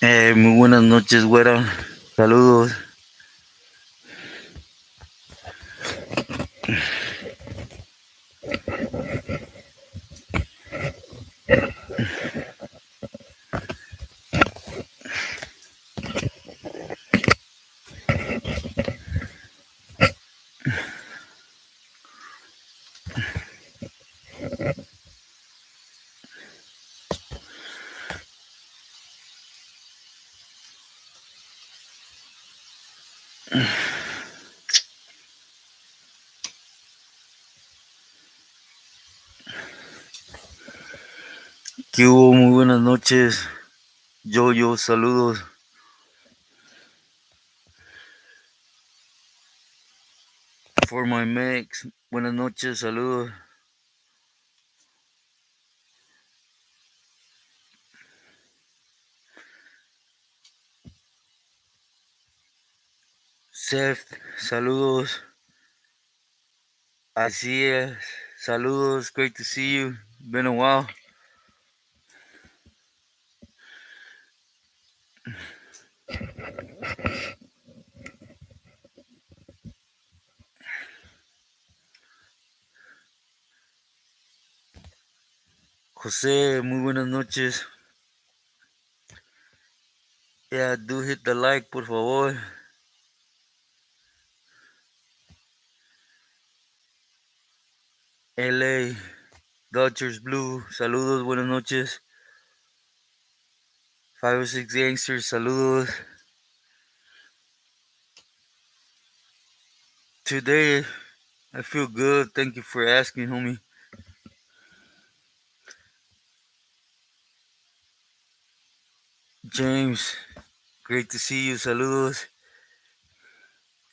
Muy buenas noches, güera. Saludos. ¿Qué hubo? Muy buenas noches. Yo, saludos. For my max, buenas noches, saludos. Seth, saludos. Así es, saludos, great to see you. Been a while. José, muy buenas noches. Yeah, do hit the like, por favor. LA, Dodgers Blue, saludos, buenas noches. 506 Gangsters, saludos. Today, I feel good. Thank you for asking, homie. James, great to see you. Saludos.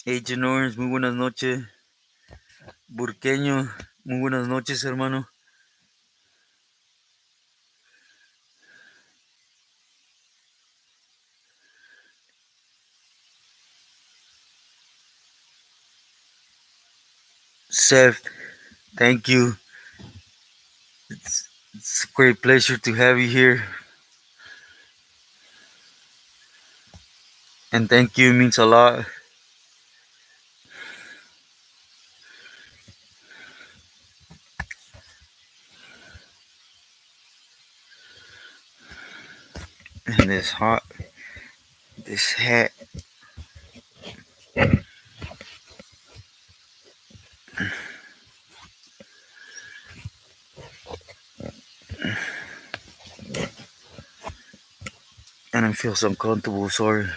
Agent Orange, muy buenas noches. Burqueño, muy buenas noches, hermano. Seth, thank you. It's a great pleasure to have you here. And thank you, it means a lot. And it's hot. This hat. And I feel so uncomfortable, sorry.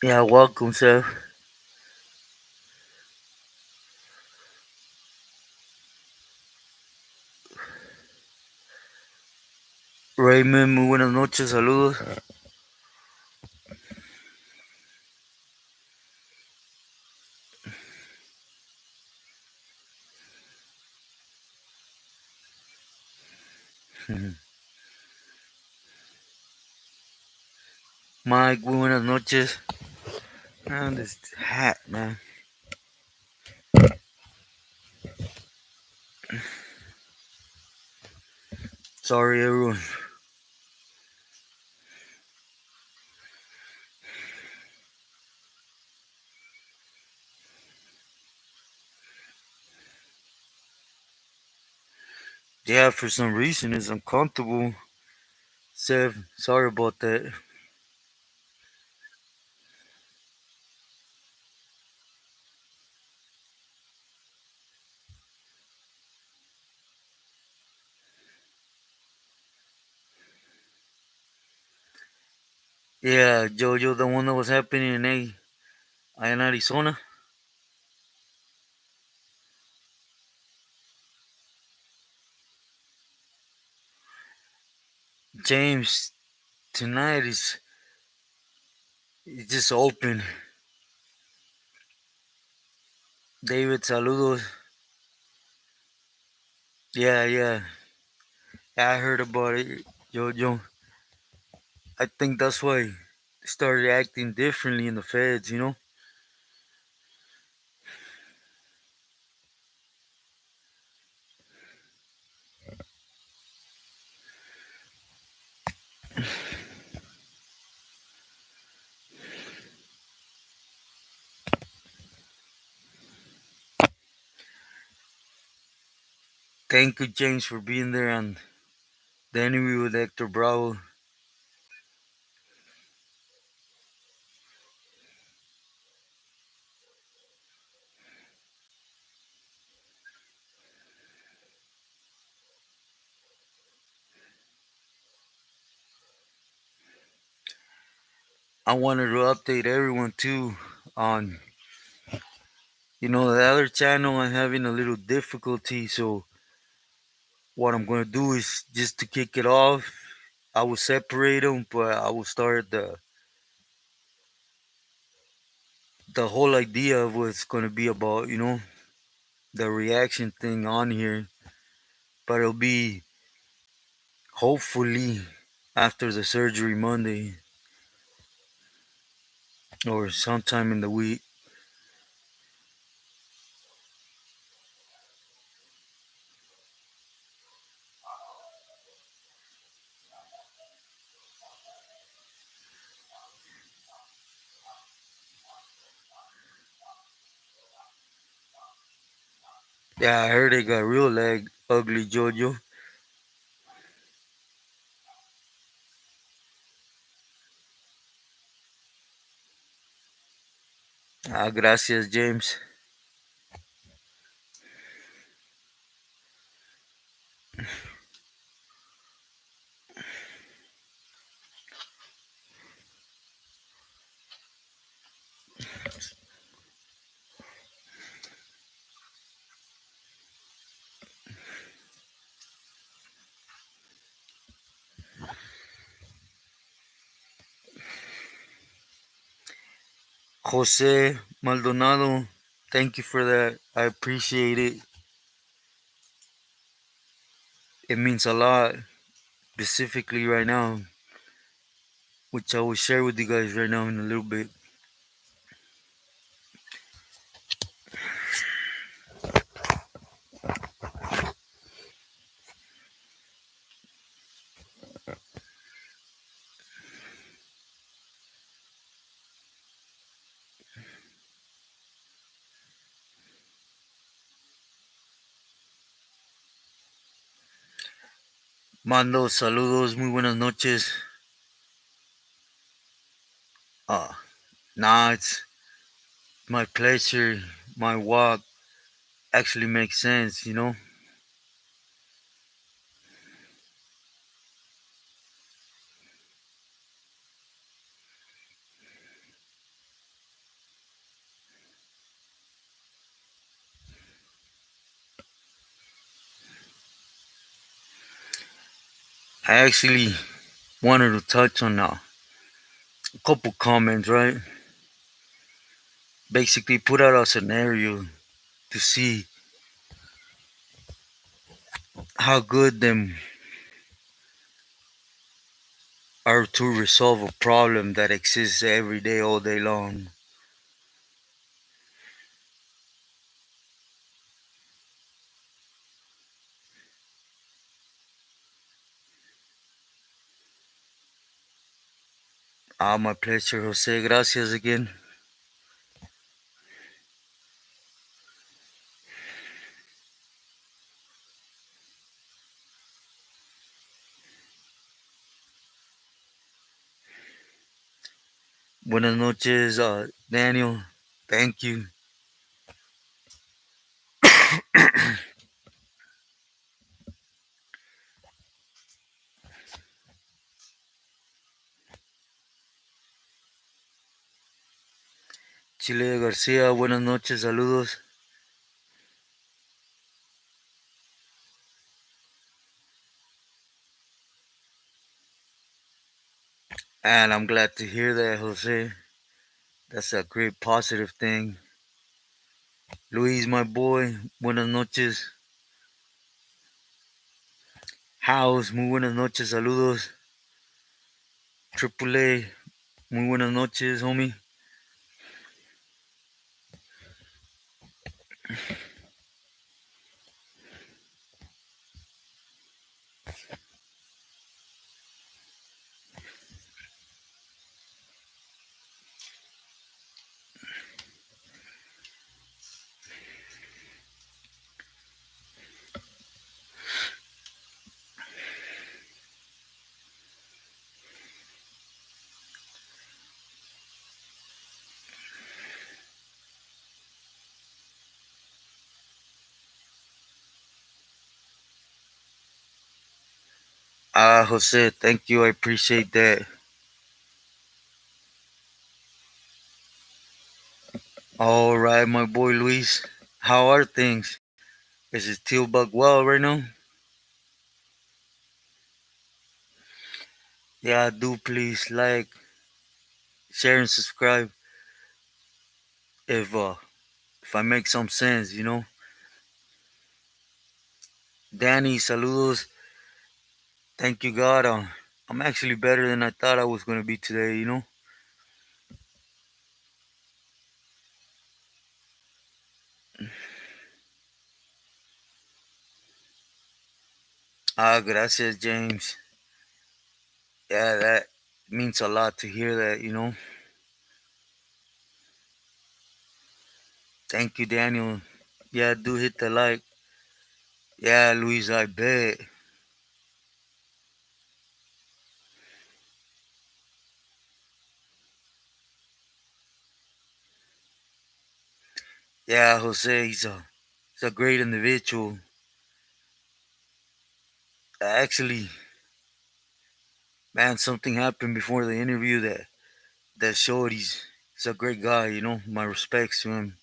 Yeah, welcome, Seth. Raymond, muy buenas noches, saludos. Mike, muy buenas noches. Man, this hat, man. Sorry, everyone. Yeah, for some reason it's uncomfortable. Seth, sorry about that. Yeah, Jojo, the one that was happening in Arizona. James, tonight is it's just open. David, saludos. Yeah. I heard about it, Jojo. I think that's why they started acting differently in the feds, you know? Thank you, James, for being there on the interview with Hector Bravo. I wanted to update everyone too on, the other channel. I'm having a little difficulty, so what I'm going to do is just to kick it off. I will separate them, but I will start the whole idea of what's going to be about, the reaction thing on here. But it'll be hopefully after the surgery Monday or sometime in the week. Yeah, I heard it got real ugly, Jojo. Ah, gracias, James. Jose Maldonado, thank you for that. I appreciate it. It means a lot, specifically right now, which I will share with you guys right now in a little bit. Mando saludos, muy buenas noches. Nah, it's my pleasure. My walk actually makes sense. I actually wanted to touch on a couple comments, right? Basically, put out a scenario to see how good them are to resolve a problem that exists every day, all day long. Ah, my pleasure, Jose. Gracias again. Buenas noches, Daniel. Thank you. Chile García, buenas noches, saludos. And I'm glad to hear that, Jose. That's a great positive thing. Luis, my boy, buenas noches. House, muy buenas noches, saludos. Triple A, muy buenas noches, homie. Jose, thank you. I appreciate that. All right, my boy Luis. How are things? Is it still bug well right now? Yeah, do please like, share, and subscribe if I make some sense, you know. Danny, saludos. Thank you, God. I'm actually better than I thought I was gonna be today, you know. Gracias, James. Yeah, that means a lot to hear that, you know. Thank you, Daniel. Yeah, do hit the like. Yeah, Luis, I bet. Yeah, Jose, he's a great individual. Actually, man, something happened before the interview that showed he's a great guy. You know, my respects to him.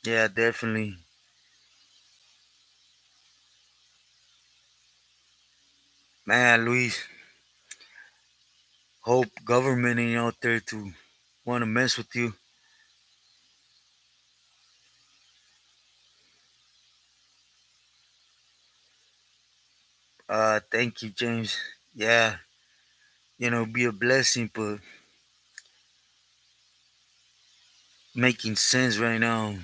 Yeah, definitely, man. Luis, hope government ain't out there to want to mess with you. Thank you, James. Yeah, be a blessing, but making sense right now.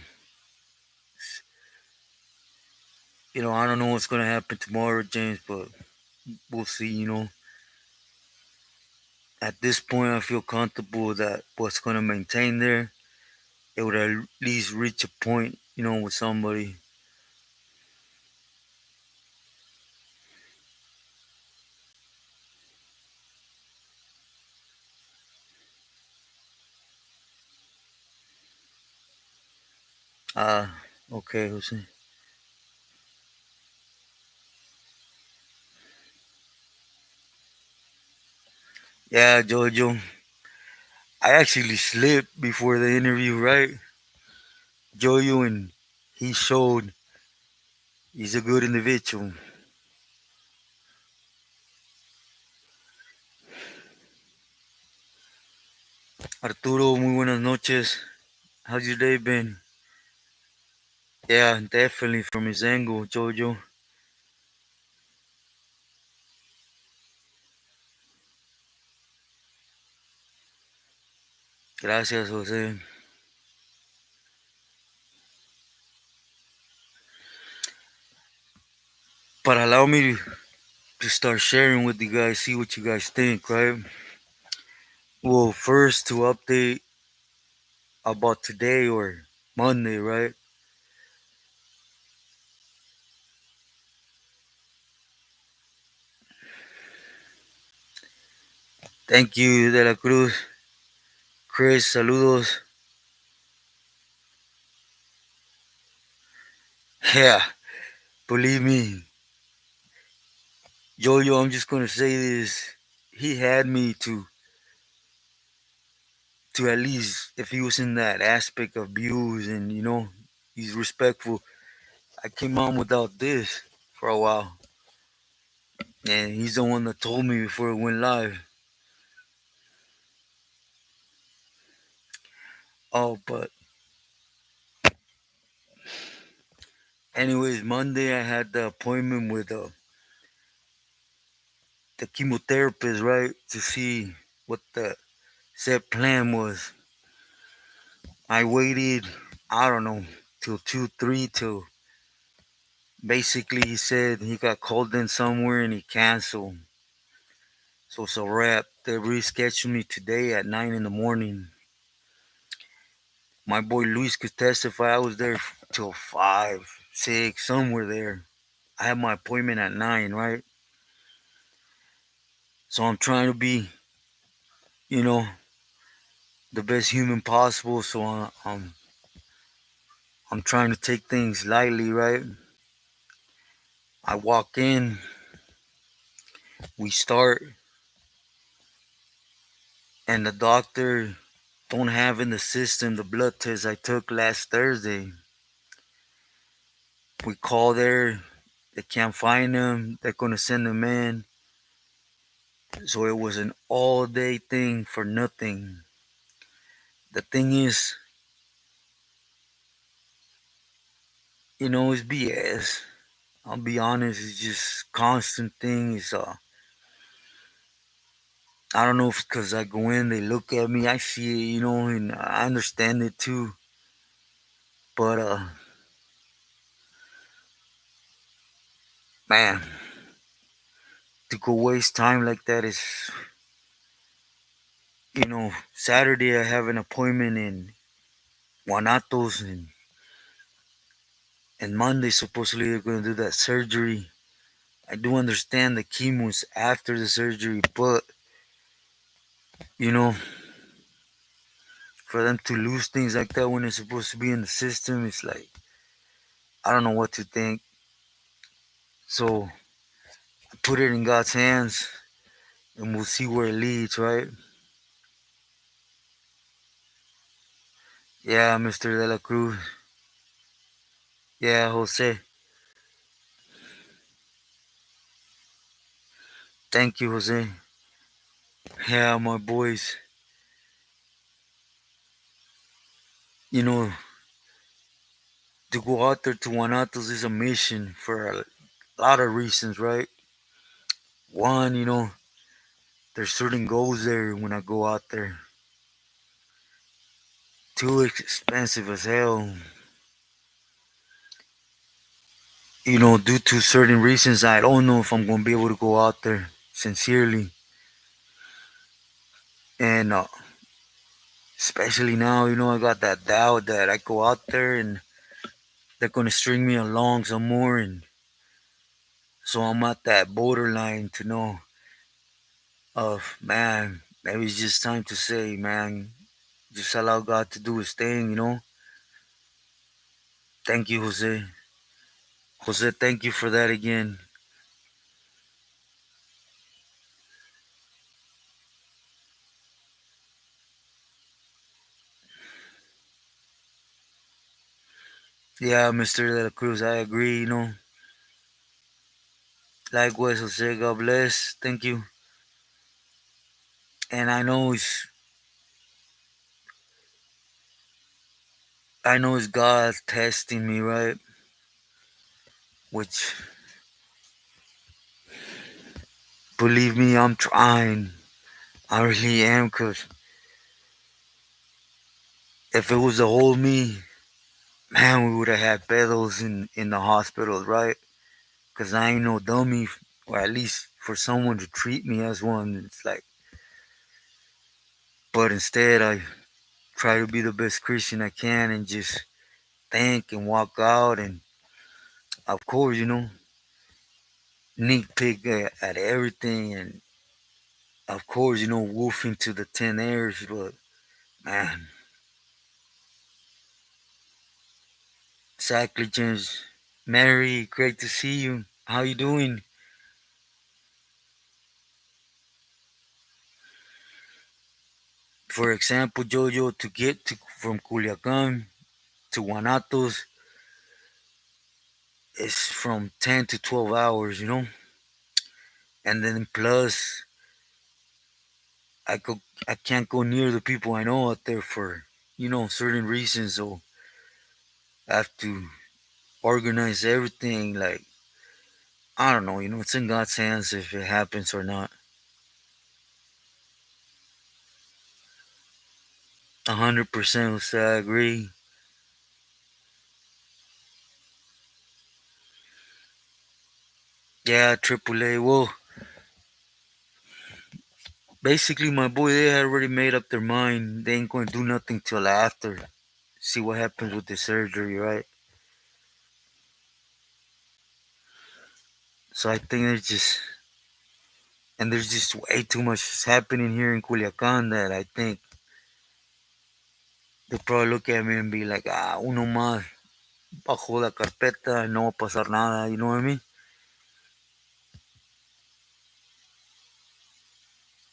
I don't know what's gonna happen tomorrow, James, but we'll see. At this point, I feel comfortable that what's gonna maintain there, it would at least reach a point, with somebody. Uh, okay, Jose. Yeah, Jojo. I actually slipped before the interview, right? Jojo, and he showed he's a good individual. Arturo, muy buenas noches. How's your day been? Yeah, definitely from his angle, Jojo. Gracias, Jose. But allow me to start sharing with you guys, see what you guys think, right? Well, first to update about today or Monday, right? Thank you, De La Cruz. Chris, saludos. Yeah, believe me, Jojo, I'm just gonna say this. He had me to at least, if he was in that aspect of views and he's respectful. I came on without this for a while, and he's the one that told me before it went live. Oh, but anyways, Monday I had the appointment with the chemotherapist, right, to see what the set plan was. I waited, I don't know, till 2, 3, till basically he said he got called in somewhere and he canceled. So it's a wrap. They rescheduled me today at 9 in the morning. My boy Luis could testify I was there till 5, 6, somewhere there. I had my appointment at 9, right? So I'm trying to be, you know, the best human possible. So I'm trying to take things lightly, right? I walk in, we start, and the doctor don't have in the system the blood test I took last Thursday. We call there, they can't find him, they're gonna send him in. So it was an all day thing for nothing. The thing is, it's BS. I'll be honest, it's just constant thing. I don't know if because I go in, they look at me, I see it, and I understand it too. But man, to go waste time like that is, Saturday I have an appointment in Guanatos, and Monday supposedly they're gonna do that surgery. I do understand the chemo's after the surgery, but you know, for them to lose things like that when it's supposed to be in the system, it's like I don't know what to think. So I put it in God's hands, and we'll see where it leads, right? Yeah, Mr. De La Cruz. Yeah, Jose. Thank you, Jose. Yeah, my boys. You know, to go out there to Guanatos is a mission for a lot of reasons, right? One, there's certain goals there when I go out there. Too expensive as hell. Due to certain reasons, I don't know if I'm going to be able to go out there sincerely. And especially now, I got that doubt that I go out there and they're going to string me along some more. And so I'm at that borderline to know of, man, maybe it's just time to say, man, just allow God to do his thing. Thank you, Jose. Jose, thank you for that again. Yeah, Mr. De La Cruz, I agree, Likewise, Jose, God bless. Thank you. And I know it's God testing me, right? Which, believe me, I'm trying. I really am, because if it was the whole me, man, we would have had pedos in the hospitals, right? Because I ain't no dummy, or at least for someone to treat me as one. It's like, but instead, I try to be the best Christian I can and just think and walk out. And of course, nitpick at everything. And of course, wolf into the 10 airs. But man, exactly, James. Mary, great to see you. How you doing? For example, Jojo, to get from Culiacan to Guanatos is from 10 to 12 hours, and then plus I can't go near the people I know out there for certain reasons, so I have to organize everything. Like, I don't know, it's in God's hands if it happens or not. 100% will say I agree. Yeah, AAA. Well, basically, my boy, they had already made up their mind. They ain't going to do nothing till after. See what happens with the surgery, right? So I think there's just way too much happening here in Culiacan that I think they'll probably look at me and be like, uno más bajo la carpeta, no va a pasar nada, you know what I mean?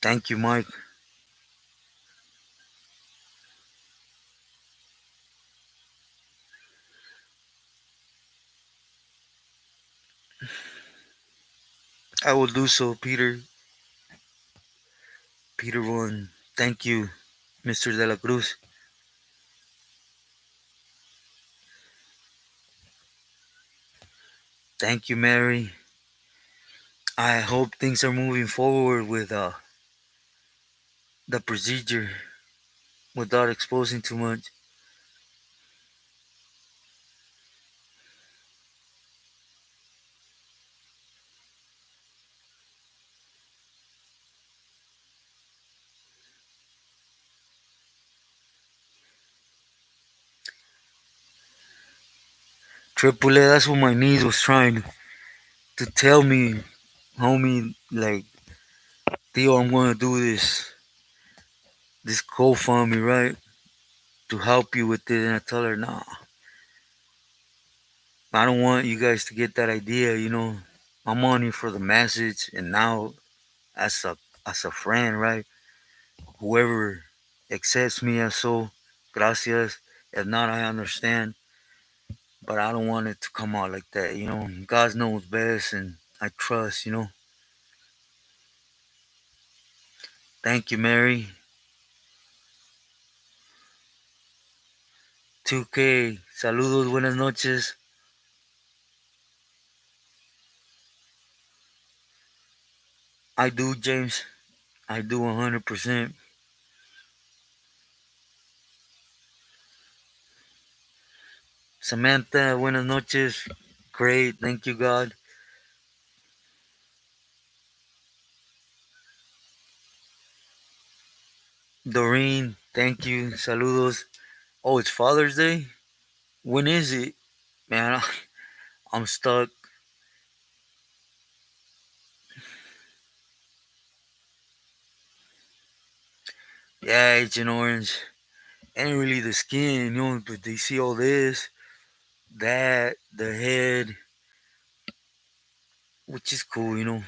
Thank you, Mike. I will do so, Peter. Peter one. Thank you, Mr. De La Cruz. Thank you, Mary. I hope things are moving forward with the procedure without exposing too much. Triple A, that's what my niece was trying to tell me, homie. Like, Theo, I'm gonna do this GoFundMe, right, to help you with it. And I tell her, nah, I don't want you guys to get that idea. I'm on here for the message, and now as a friend, right? Whoever accepts me as so, gracias. If not, I understand. But I don't want it to come out like that. God knows best, and I trust. Thank you, Mary. 2K, saludos, buenas noches. I do, James. I do 100%. Samantha, buenas noches. Great, thank you, God. Doreen, thank you. Saludos. Oh, it's Father's Day? When is it? Man, I'm stuck. Yeah, Agent Orange. Ain't really the skin, but they see all this, that, the head, which is cool.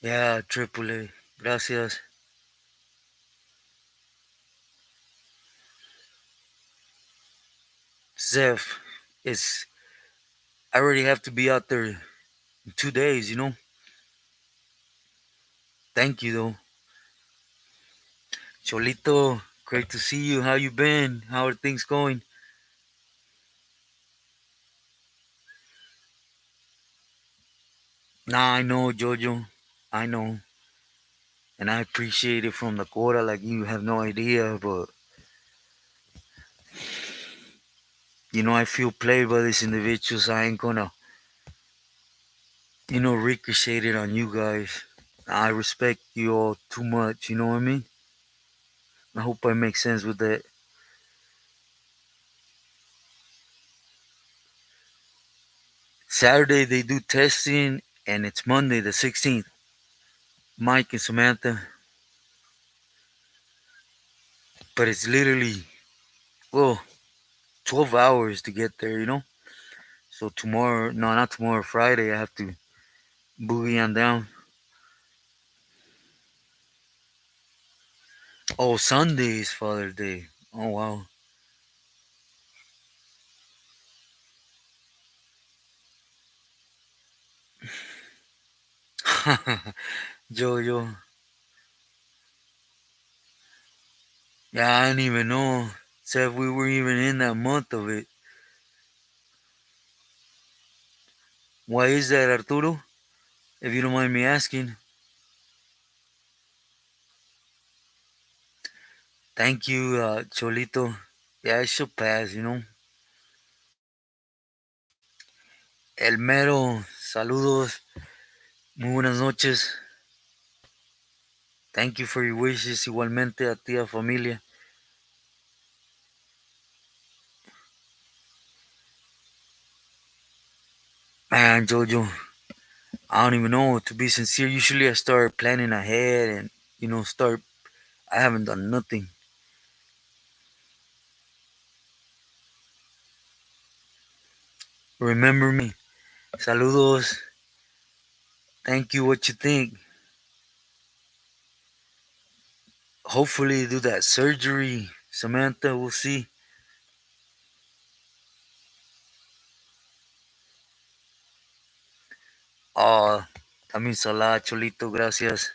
Yeah, Triple A. Gracias. Zeph, it's, I already have to be out there in 2 days. Thank you, though. Cholito, great to see you. How you been? How are things going? Nah, I know, Jojo. I know. And I appreciate it from the quota like you have no idea, but I feel played by these individuals. I ain't gonna, ricochet it on you guys. I respect you all too much, you know what I mean? I hope I make sense with that. Saturday they do testing and it's Monday the 16th. Mike and Samantha. But it's literally, well, 12 hours to get there. So tomorrow, no, not tomorrow, Friday, I have to boogie on down. Oh, Sunday is Father's Day. Oh, wow. Yo. Yeah, I didn't even know. Said we were even in that month of it. Why is that, Arturo? If you don't mind me asking. Thank you, Cholito. Yeah, it should pass. El Mero, saludos. Muy buenas noches. Thank you for your wishes. Igualmente a ti, a familia. Man, Jojo, I don't even know. To be sincere, usually I start planning ahead and, start. I haven't done nothing. Remember me. Saludos. Thank you. What you think? Hopefully, do that surgery. Samantha, we'll see. Oh, that means a lot, Cholito. Gracias.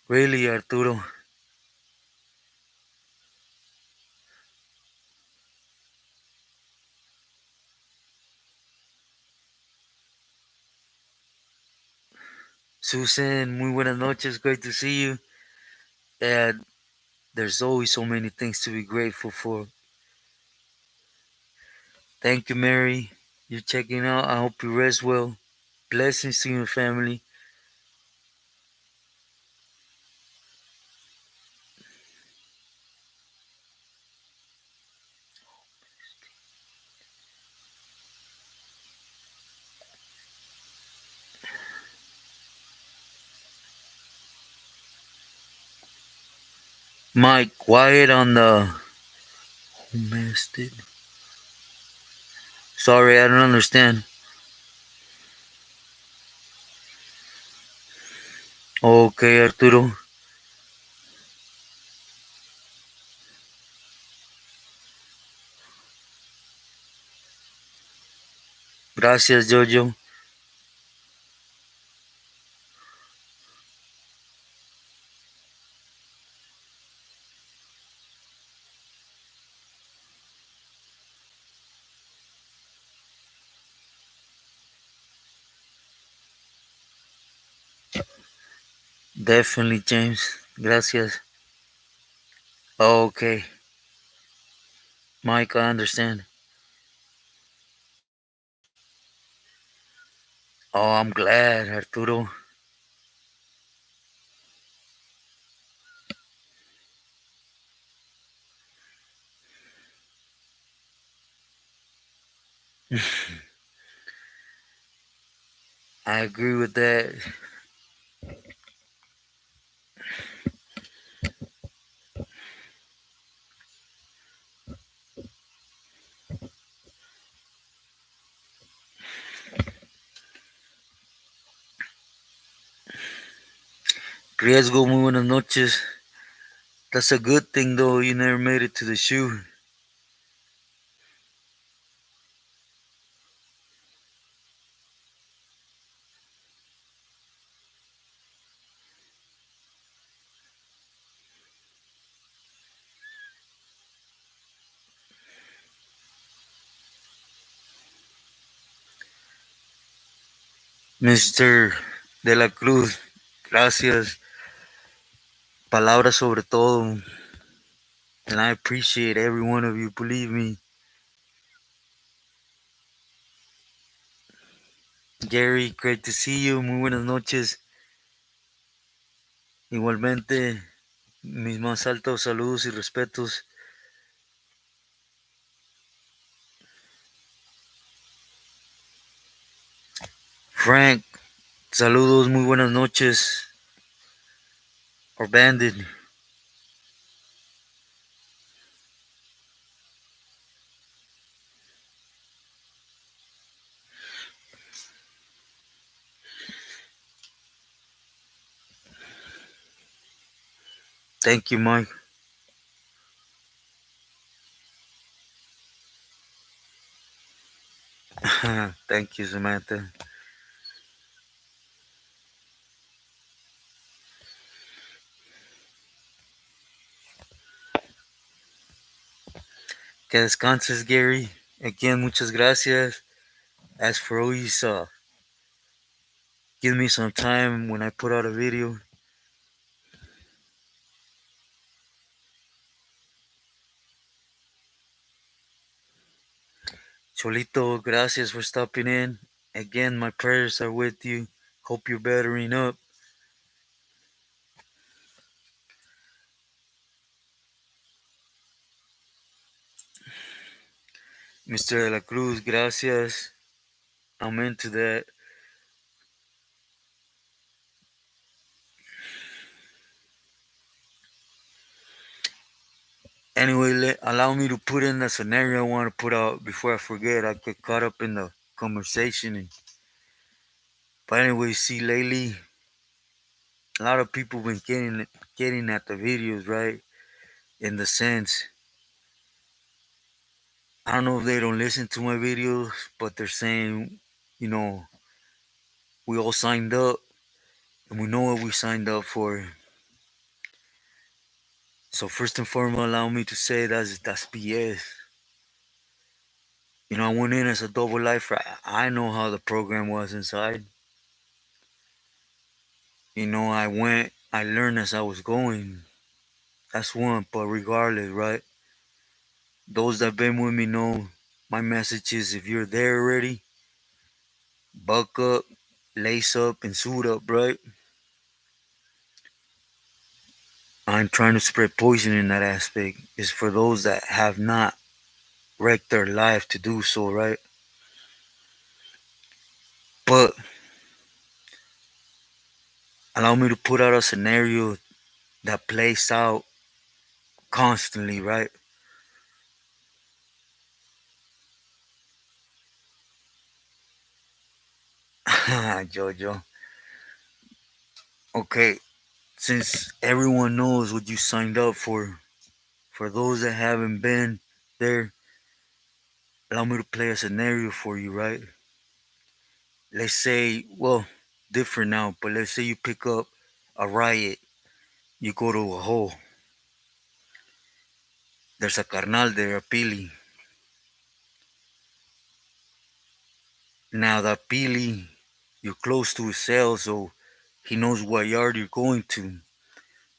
Really, Arturo. Susan, muy buenas noches. Great to see you. And there's always so many things to be grateful for. Thank you, Mary. You're checking out. I hope you rest well. Blessings to your family. Mike, quiet on the homestead. Sorry, I don't understand. Okay, Arturo. Gracias, Jojo. Definitely, James. Gracias. Okay, Mike, I understand. Oh, I'm glad, Arturo. I agree with that. Riesgo, muy buenas noches. That's a good thing, though. You never made it to the shoe. Mr. De la Cruz, gracias. Palabras sobre todo. And I appreciate every one of you, believe me. Gary, great to see you. Muy buenas noches. Igualmente, mis más altos saludos y respetos. Frank, saludos, muy buenas noches. Or Bandit, thank you, Mike. Thank you, Samantha. Que descanses, Gary. Again, muchas gracias. As for always, give me some time when I put out a video. Cholito, gracias for stopping in. Again, my prayers are with you. Hope you're bettering up. Mr. De La Cruz, gracias. I'm into that. Anyway, allow me to put in the scenario I want to put out before I forget. I get caught up in the conversation. But anyway, see, lately, a lot of people been getting at the videos, right? In the sense, I don't know if they don't listen to my videos, but they're saying, you know, we all signed up and we know what we signed up for. So first and foremost, allow me to say that's BS. You know, I went in as a double lifer. I know how the program was inside. You know, I learned as I was going. That's one. But regardless, right? Those that been with me know my message is if you're there already, buck up, lace up, and suit up, right? I'm trying to spread poison in that aspect. Is for those that have not wrecked their life to do so, right? But allow me to put out a scenario that plays out constantly, right? Jojo. Okay, since everyone knows what you signed up for those that haven't been there, allow me to play a scenario for you, right? Let's say, well, different now, but let's say you pick up a riot, you go to a hole, there's a carnal there, a pili. Now that pili, you're close to his cell, so he knows what yard you're going to.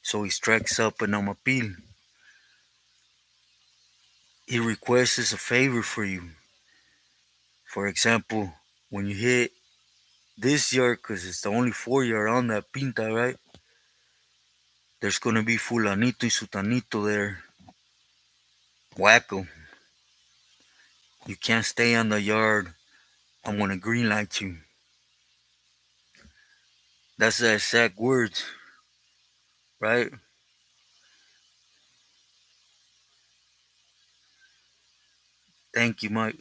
So he strikes up an amapil. He requests a favor for you. For example, when you hit this yard, because it's the only 4 yard on that pinta, right? There's going to be fulanito y sutanito there. Wacko. You can't stay on the yard. I'm going to green light you. That's the exact words, right? Thank you, Mike.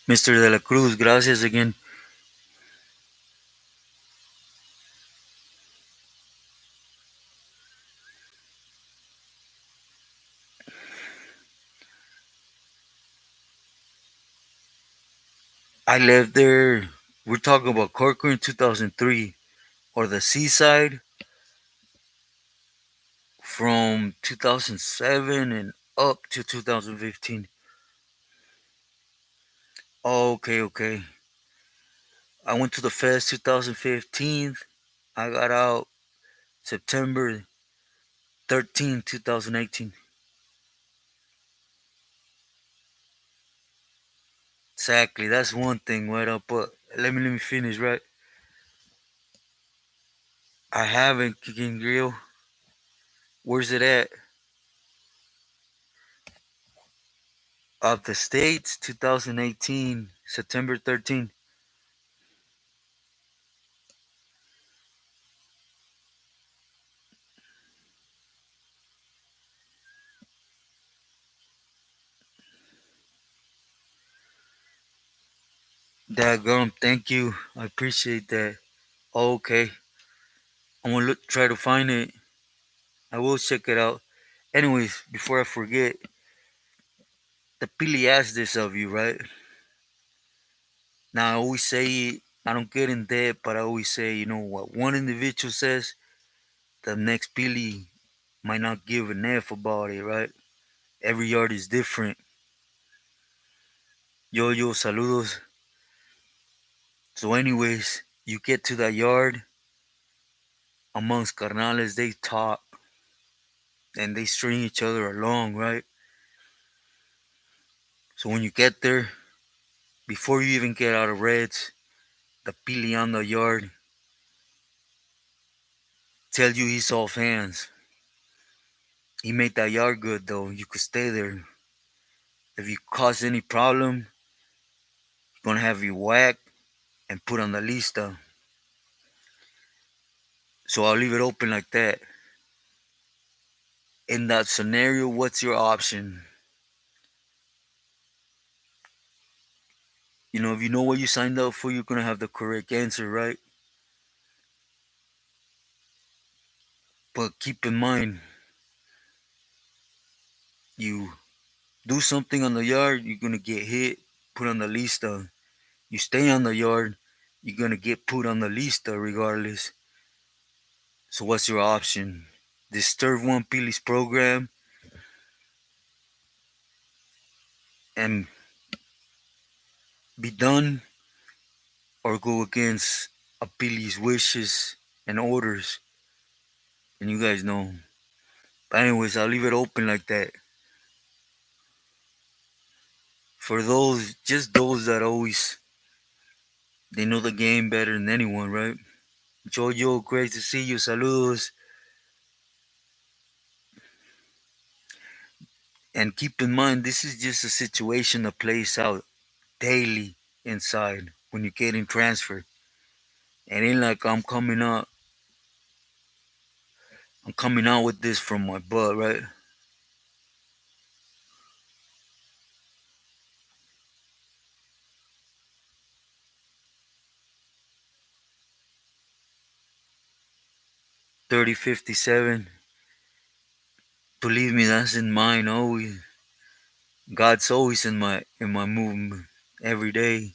Mr. De La Cruz, gracias again. I left there. We're talking about Corcoran 2003 or the seaside from 2007 and up to 2015. Oh, okay, okay. I went to the fest 2015. I got out September 13th, 2018. Exactly. That's one thing, right up. But let me finish, right? I haven't King Grill. Where's it at? Of the States, 2018, September 13th. Daggum, thank you. I appreciate that. Okay. I'm gonna try to find it. I will check it out. Anyways, before I forget, the Pili asked this of you, right? Now I always say it, I don't get in depth, but I always say, what one individual says, the next Pili might not give an F about it, right? Every yard is different. Yo, saludos. So, anyways, you get to that yard amongst carnales, they talk and they string each other along, right? So, when you get there, before you even get out of Reds, the Pili on the yard tells you he's all fans. He made that yard good though. You could stay there. If you cause any problem, he's gonna have you whacked and put on the lista. So I'll leave it open like that. In that scenario, what's your option? If you know what you signed up for, you're gonna have the correct answer, right? But keep in mind, you do something on the yard, you're gonna get hit, put on the lista. You stay on the yard, you're gonna get put on the lista regardless. So what's your option? Disturb one Pili's program and be done, or go against a Pili's wishes and orders. And you guys know. But anyways, I'll leave it open like that. For those, just those that always they know the game better than anyone, right? Jojo, great to see you. Saludos. And keep in mind, this is just a situation that plays out daily inside when you're getting transferred. It ain't like I'm coming out with this from my butt, right? 3057. Believe me, that's in mine always. God's always in my movement every day.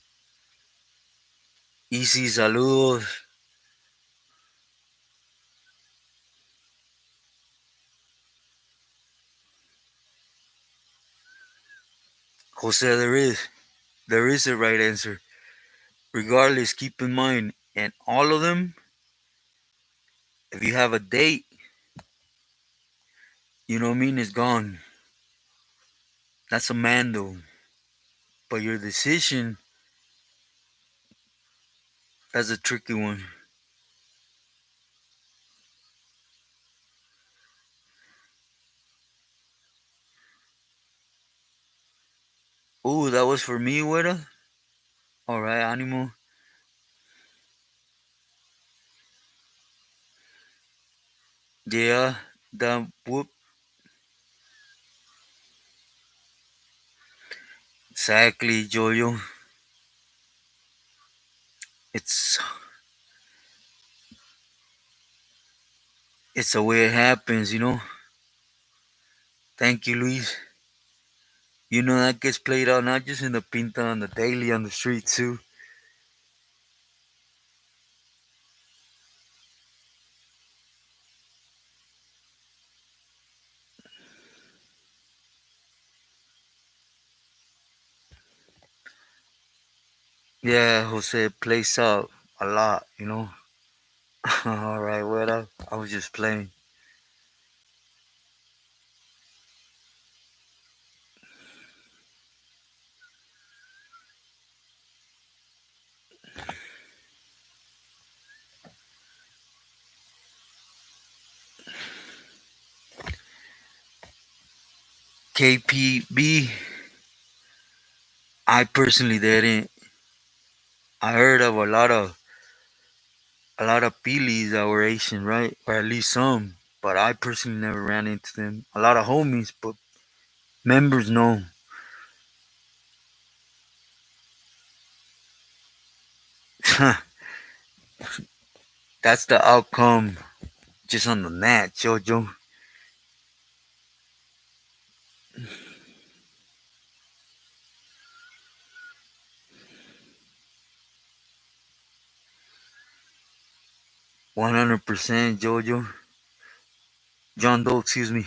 Easy saludos. Jose, there is a right answer. Regardless, keep in mind, and all of them, if you have a date, you know what I mean, it's gone. That's a man though. But your decision, that's a tricky one. Ooh, that was for me, Weta. Alright, Animo. Yeah, that whoop. Exactly, Jojo. It's it's the way it happens. Thank you, Luis. That gets played out not just in the Pinta, on the daily, on the street too. Yeah, Jose, it plays out a lot. Alright, what up? I was just playing. KPB, I personally didn't. I heard of a lot of Pilis that were Asian, right? Or at least some. But I personally never ran into them. A lot of homies, but members no. That's the outcome just on the net, Jojo. 100% Jojo. John Doe, excuse me.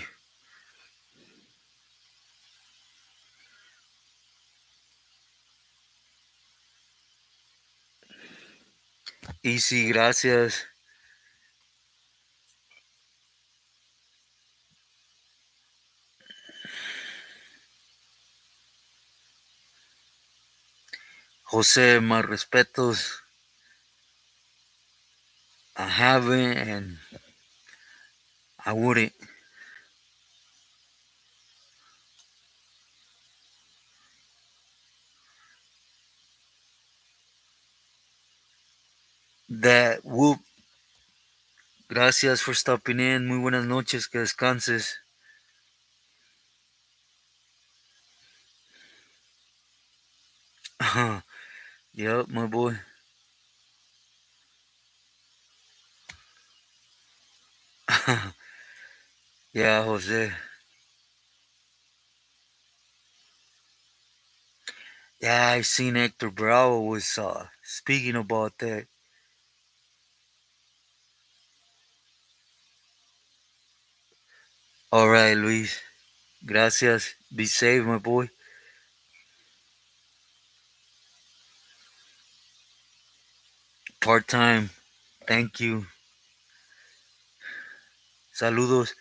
Easy, gracias. Jose, my respetos. I haven't and I wouldn't. That whoop, Gracias for stopping in. Muy buenas noches. Que descanses. Yep, my boy. Yeah, Jose. Yeah, I seen Hector Bravo was speaking about that. All right, Luis. Gracias. Be safe, my boy. Part time. Thank you. Saludos.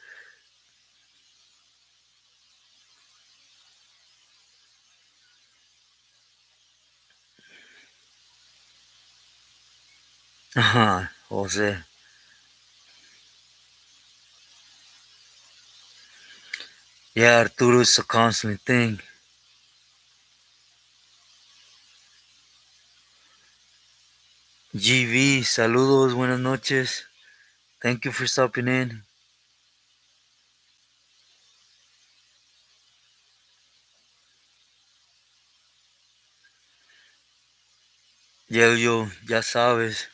Jose. Yeah, Arturo's a constant thing. GV, saludos, buenas noches. Thank you for stopping in. Yo, ya sabes.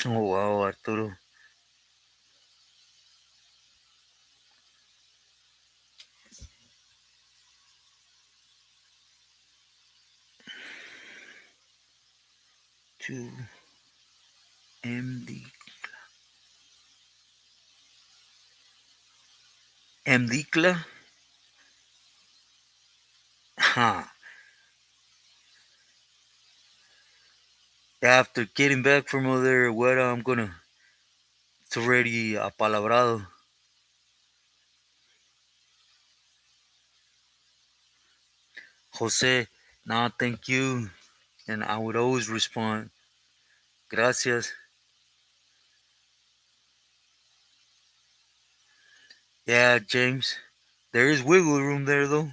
Oh, wow, Arturo. To MD. MDCLA? Huh. After getting back from over there, what I'm gonna. It's already apalabrado. Jose, nah, thank you. And I would always respond, gracias. Yeah, James. There is wiggle room there, though.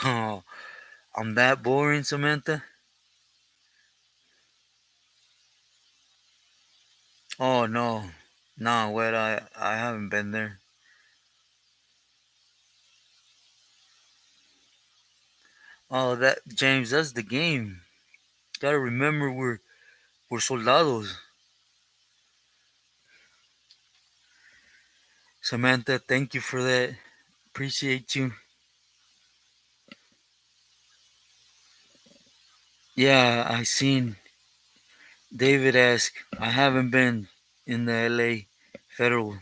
Oh, I'm that boring, Samantha? Oh, no. No, what? I haven't been there. Oh, that, James, that's the game. Gotta remember we're soldados. Samantha, thank you for that. Appreciate you. Yeah, I seen David ask. I haven't been in the LA Federal.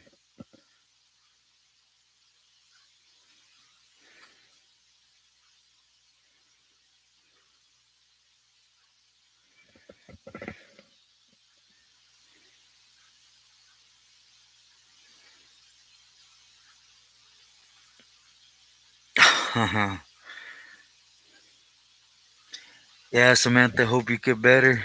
Yeah, Samantha, hope you get better.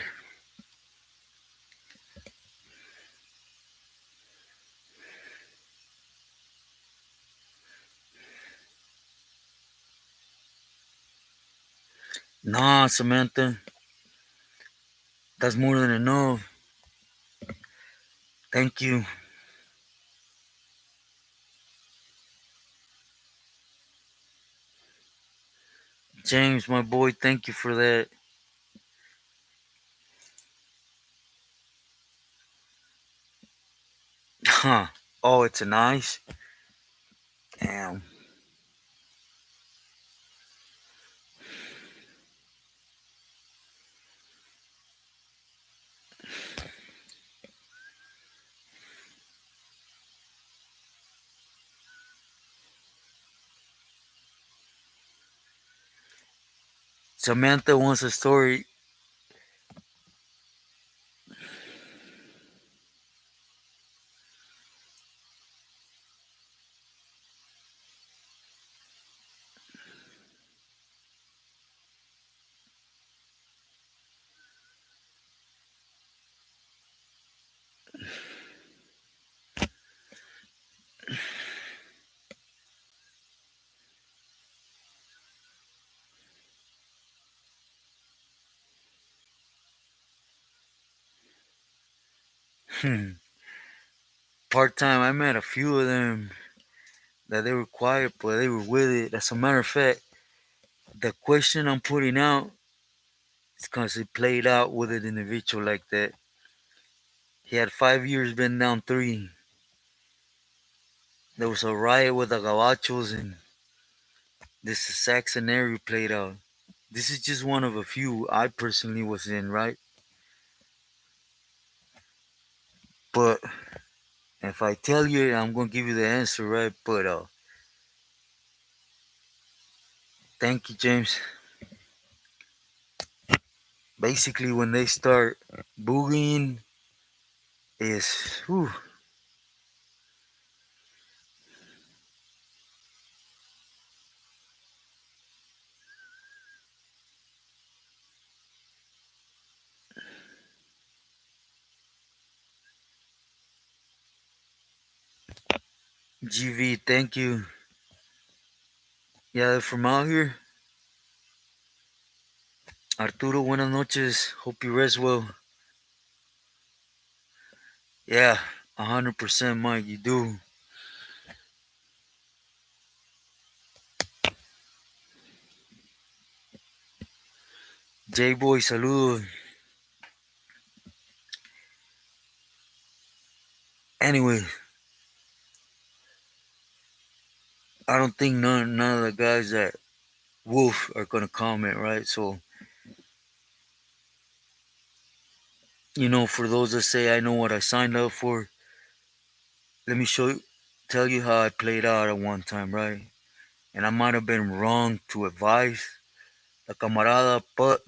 Nah, Samantha, that's more than enough. Thank you. James, my boy, thank you for that. Huh. Oh, it's an ice? Damn. Samantha wants a story. Part time, I met a few of them that they were quiet, but they were with it. As a matter of fact, the question I'm putting out is because it played out with an individual like that. He had 5 years, been down three. There was a riot with the Gabachos, and this exact scenario played out. This is just one of a few I personally was in, right? But if I tell you, I'm gonna give you the answer, right? But thank you, James. Basically, when they start boogieing, is whew, GV. Thank you. Yeah, they're from out here. Arturo, buenas noches. Hope you rest well. Yeah, 100%, Mike. You do. J Boy, saludos. Anyway, I don't think none of the guys that Wolf are gonna comment, right? So, for those that say I know what I signed up for, let me tell you how I played out at one time, right? And I might have been wrong to advise the camarada, but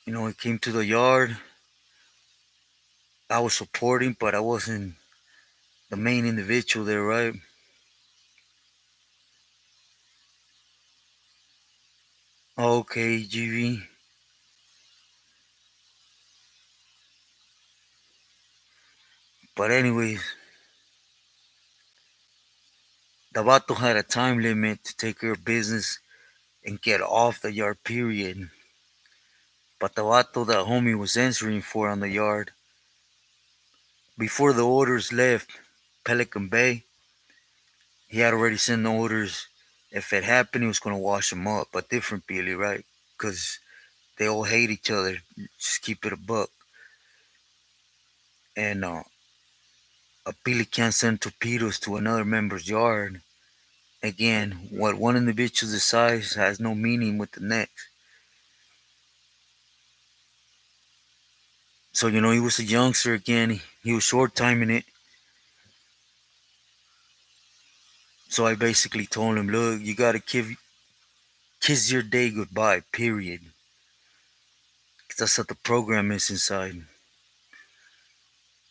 he came to the yard. I was supporting, but I wasn't the main individual there, right? Okay, GV. But anyways, the vato had a time limit to take care of business and get off the yard, period. But the vato that homie was answering for on the yard, before the orders left Pelican Bay, he had already sent the orders. If it happened, he was going to wash them up, but different, Billy, right? Because they all hate each other. Just keep it a buck. And a Billy can't send torpedoes to another member's yard. Again, what one individual decides has no meaning with the next. So, he was a youngster again. He was short timing it. So I basically told him, look, you got to kiss your day goodbye, period. 'Cause that's what the program is inside.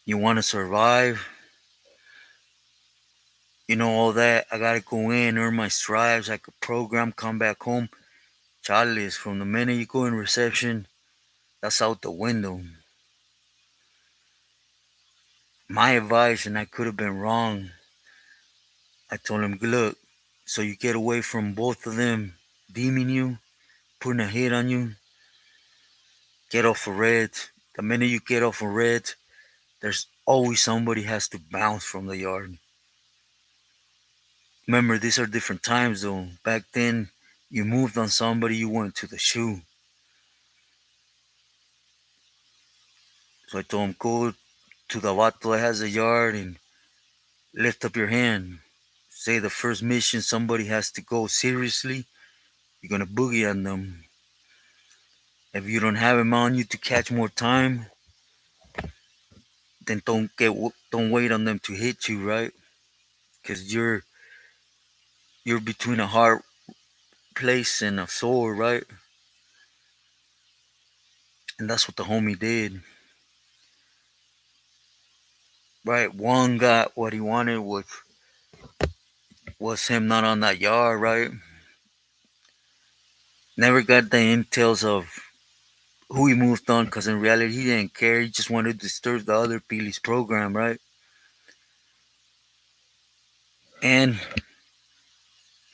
You want to survive, all that. I got to go in, earn my stripes. I could program, come back home. Charlie's from the minute you go in reception, that's out the window. My advice, and I could have been wrong, I told him, look, so you get away from both of them deeming you, putting a hit on you, get off a red. The minute you get off a red, there's always somebody has to bounce from the yard. Remember, these are different times though. Back then, you moved on somebody, you went to the shoe. So I told him, go to the vato that has a yard and lift up your hand. Say the first mission somebody has to go seriously, you're gonna boogie on them. If you don't have him on you to catch more time, then don't wait on them to hit you, right? Because you're between a hard place and a sore, right? And that's what the homie did, right? One got what he wanted, which was him not on that yard, right? Never got the intels of who he moved on, because in reality he didn't care. He just wanted to disturb the other Pili's program, right? And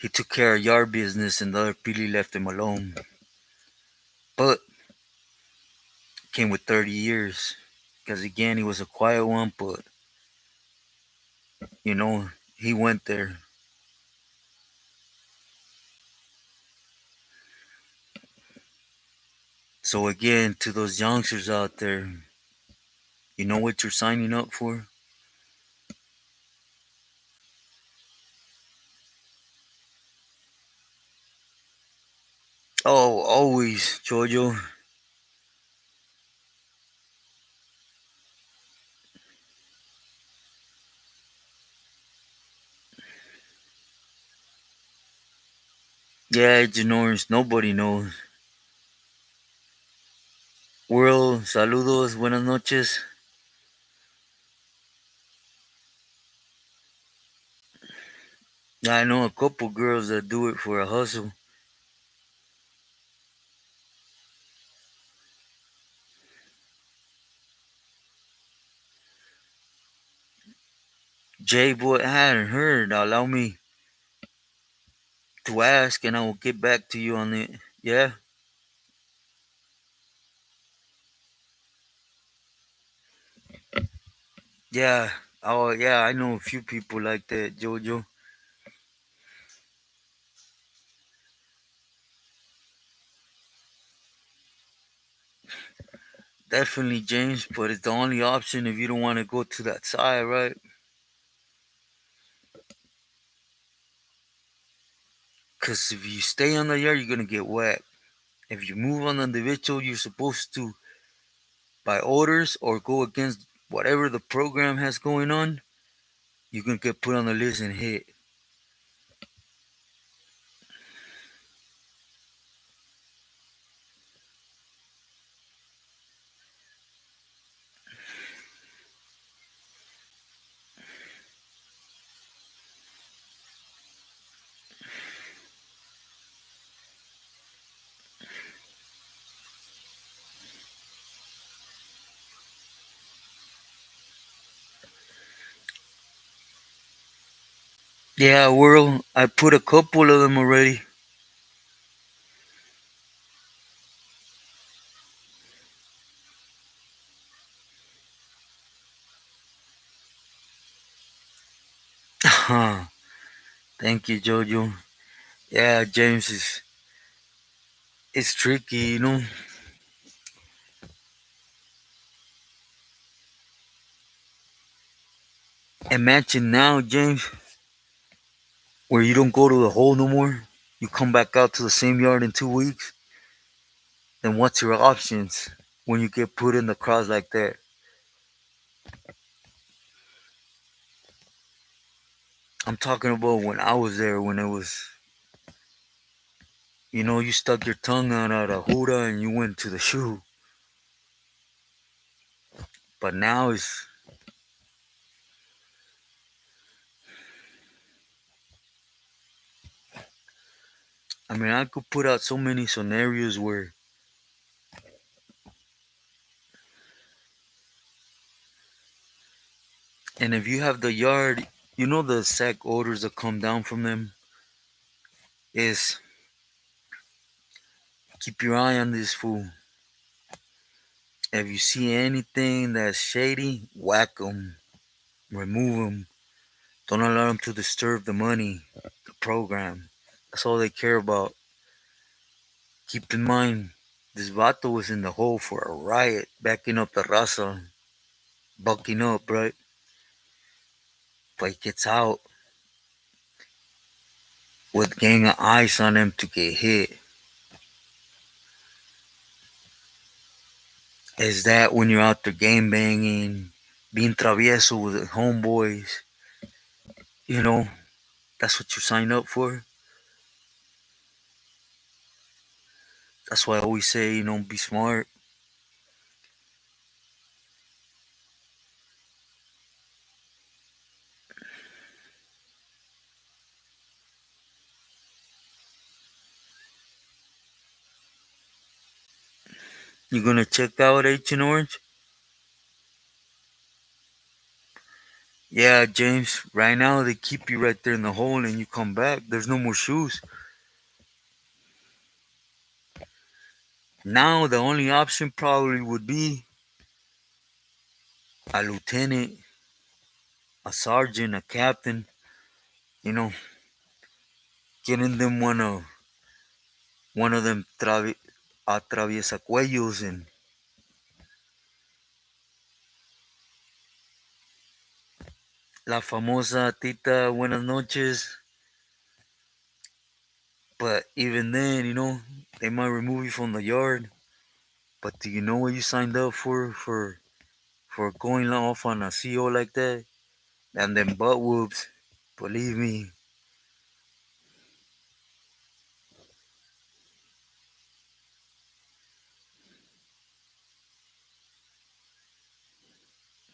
he took care of yard business, and the other Pili left him alone. But came with 30 years. Because again, he was a quiet one, but you know, he went there. So again, to those youngsters out there, you know what you're signing up for? Oh, always, Jojo. Yeah, Agent Orange, nobody knows. World, saludos, buenas noches. I know a couple girls that do it for a hustle. Jay, boy, I hadn't heard. Allow me to ask, and I will get back to you on it. Yeah, yeah. Oh, yeah. I know a few people like that, Jojo. Definitely, James, but it's the only option if you don't want to go to that side, right? Because if you stay on the yard, you're gonna get wet. If you move on the individual, you're supposed to, by orders or go against whatever the program has going on, you can get put on the list and hit. Yeah, world. I put a couple of them already. Thank you, Jojo. Yeah, James is it's tricky, you know. Imagine now, James, where you don't go to the hole no more. You come back out to the same yard in 2 weeks. Then what's your options when you get put in the cross like that? I'm talking about when I was there, when it was, you stuck your tongue out at a Huda and you went to the shoe. But now it's, I mean, I could put out so many scenarios where, and if you have the yard, the sack orders that come down from them is keep your eye on this fool. If you see anything that's shady, whack them, remove them. Don't allow them to disturb the money, the program. That's all they care about. Keep in mind, this vato was in the hole for a riot, backing up the raza, bucking up, right? But he gets out with gang of eyes on him to get hit. Is that when you're out there game banging, being travieso with the homeboys? You know, that's what you sign up for. That's why I always say, be smart. You're gonna check out H and Orange? Yeah, James. Right now they keep you right there in the hole, and you come back. There's no more shoes. Now the only option probably would be a lieutenant, a sergeant, a captain. You know, getting them one of them atraviesacuellos and la famosa Tita Buenas noches. But even then, they might remove you from the yard. But do you know what you signed up for going off on a CO like that? And then butt whoops. Believe me.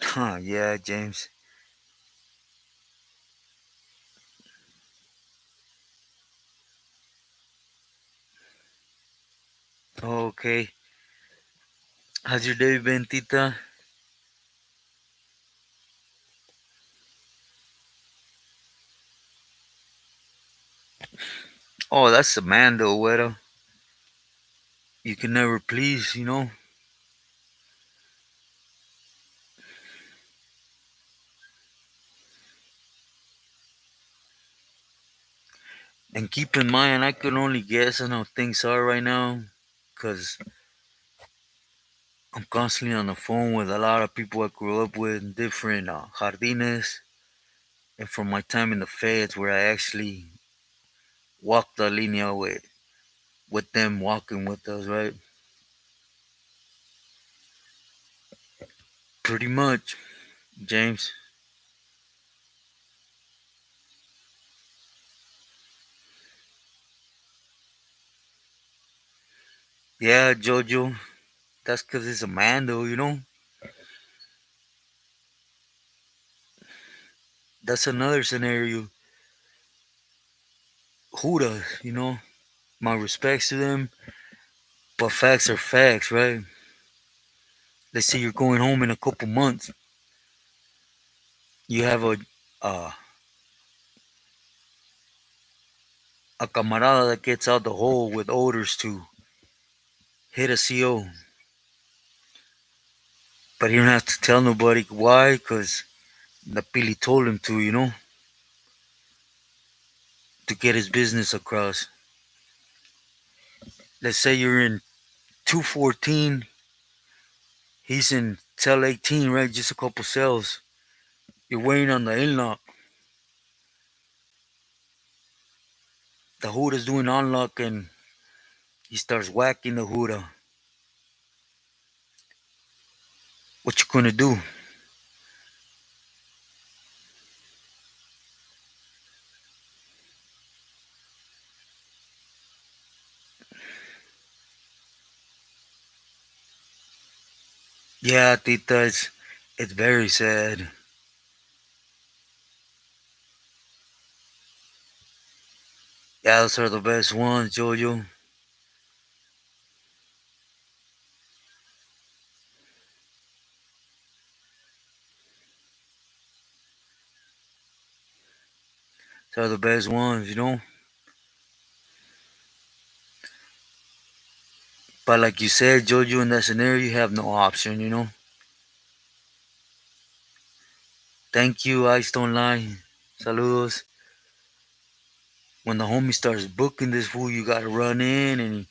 Huh, yeah, James. Okay. How's your day been, Tita? Oh, that's the man though, Weta. You can never please. And keep in mind, I can only guess on how things are right now. Because I'm constantly on the phone with a lot of people I grew up with, different jardines. And from my time in the feds, where I actually walked the linea with them walking with us, right? Pretty much, James. Yeah, Jojo. That's because it's a man, though. That's another scenario. Huda. My respects to them, but facts are facts, right? Let's say you're going home in a couple months. You have uh, a camarada that gets out the hole with orders to hit a CO, but he don't have to tell nobody why, because the Pili told him to get his business across. Let's say you're in 214, he's in cell 18, right? Just a couple cells. You're waiting on the unlock. The Huda's doing unlock and he starts whacking the Huda. What you gonna do? Yeah, Tita, it's very sad. Yeah, those are the best ones, Jojo. Those are the best ones. But like you said, Jojo, in that scenario, you have no option. Thank you, Ice Don't Lie. Saludos. When the homie starts booking this fool, you gotta run in, and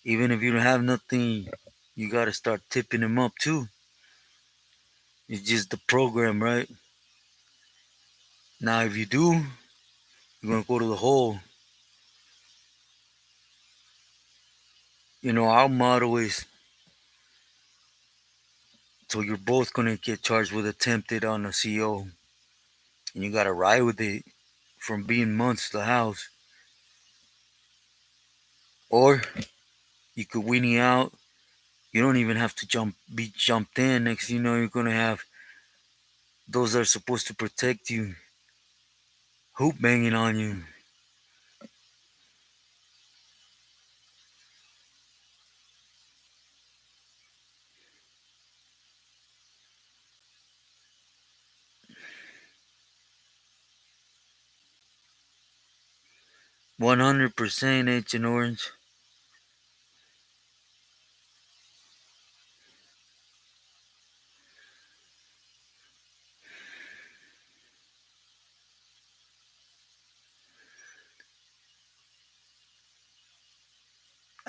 even if you don't have nothing, you gotta start tipping him up too. It's just the program, right? Now, if you do, you're gonna go to the hole. Our motto is so you're both gonna get charged with attempted on a CO, and you gotta ride with it from being months to the house, or you could weenie out. You don't even have to be jumped in. Next, thing you know, you're gonna have those that are supposed to protect you hoop banging on you. 100% Agent Orange.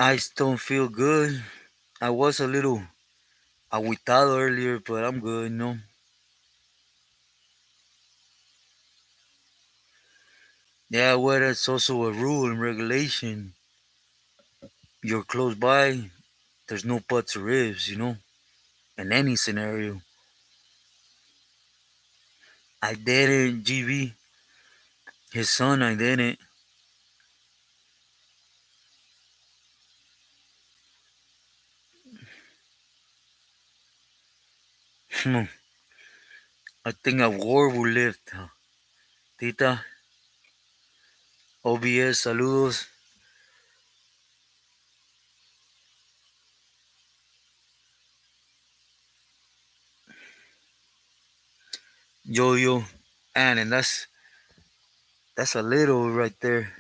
I still feel good. I was a little aguitado earlier, but I'm good, no? Yeah, well, that's also a rule and regulation. You're close by, there's no buts or ifs, in any scenario. I didn't, GB. His son, I didn't. I think a war will lift. Tita, OBS, saludos. Yo, yo. And that's a little right there.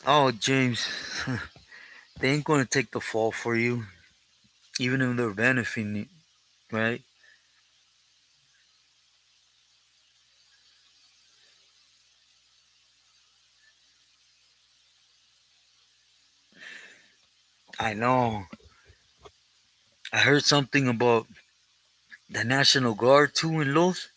Oh, James, they ain't gonna take the fall for you, even if they're benefiting, right? I know. I heard something about the National Guard too in Los.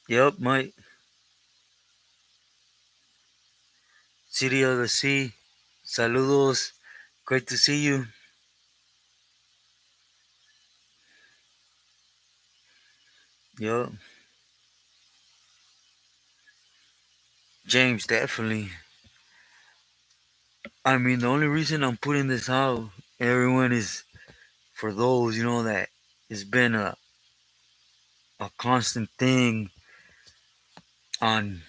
Yep, my City of the Sea. Saludos. Great to see you. Yep. James, definitely. I mean, the only reason I'm putting this out, everyone, is for those, that it's been a constant thing on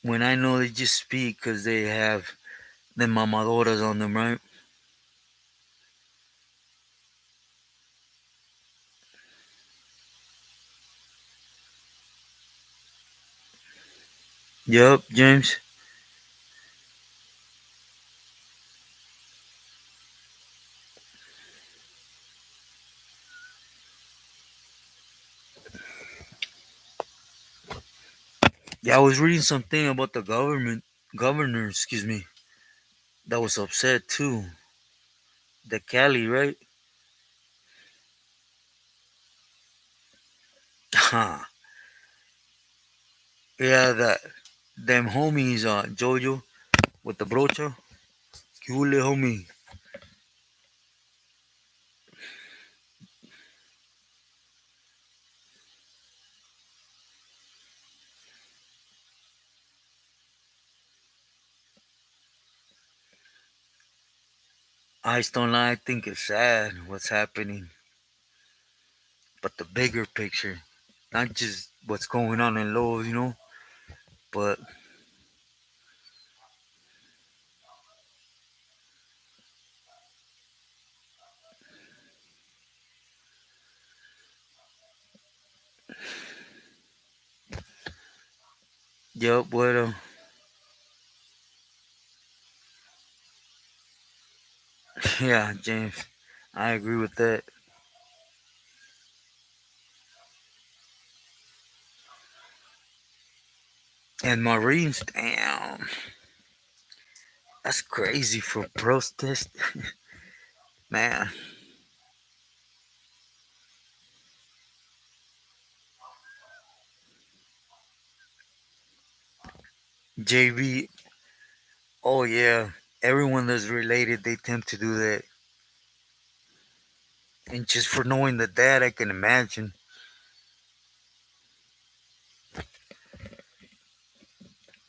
when I know they just speak because they have the mamadoras on them, right? Yep, James. Yeah, I was reading something about the governor, excuse me, that was upset too. The Cali, right? Yeah, that them homies, Jojo with the brocha. Hule homie. I don't lie, I think it's sad what's happening, but the bigger picture, not just what's going on in Lowell, but yep, what yeah, James, I agree with that. And Marines, damn, that's crazy for protest, man. JB, oh yeah, everyone that's related, they tend to do that. And just for knowing the dad, I can imagine.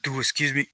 Dude, excuse me.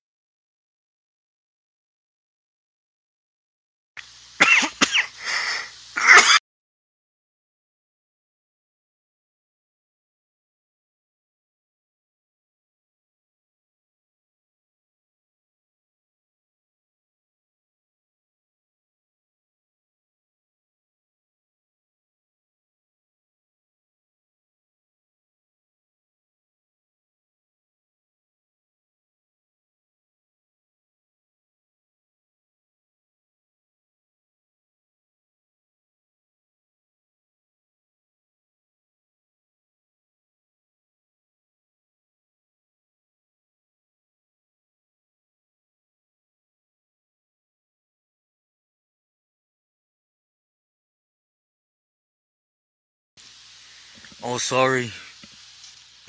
Oh, sorry.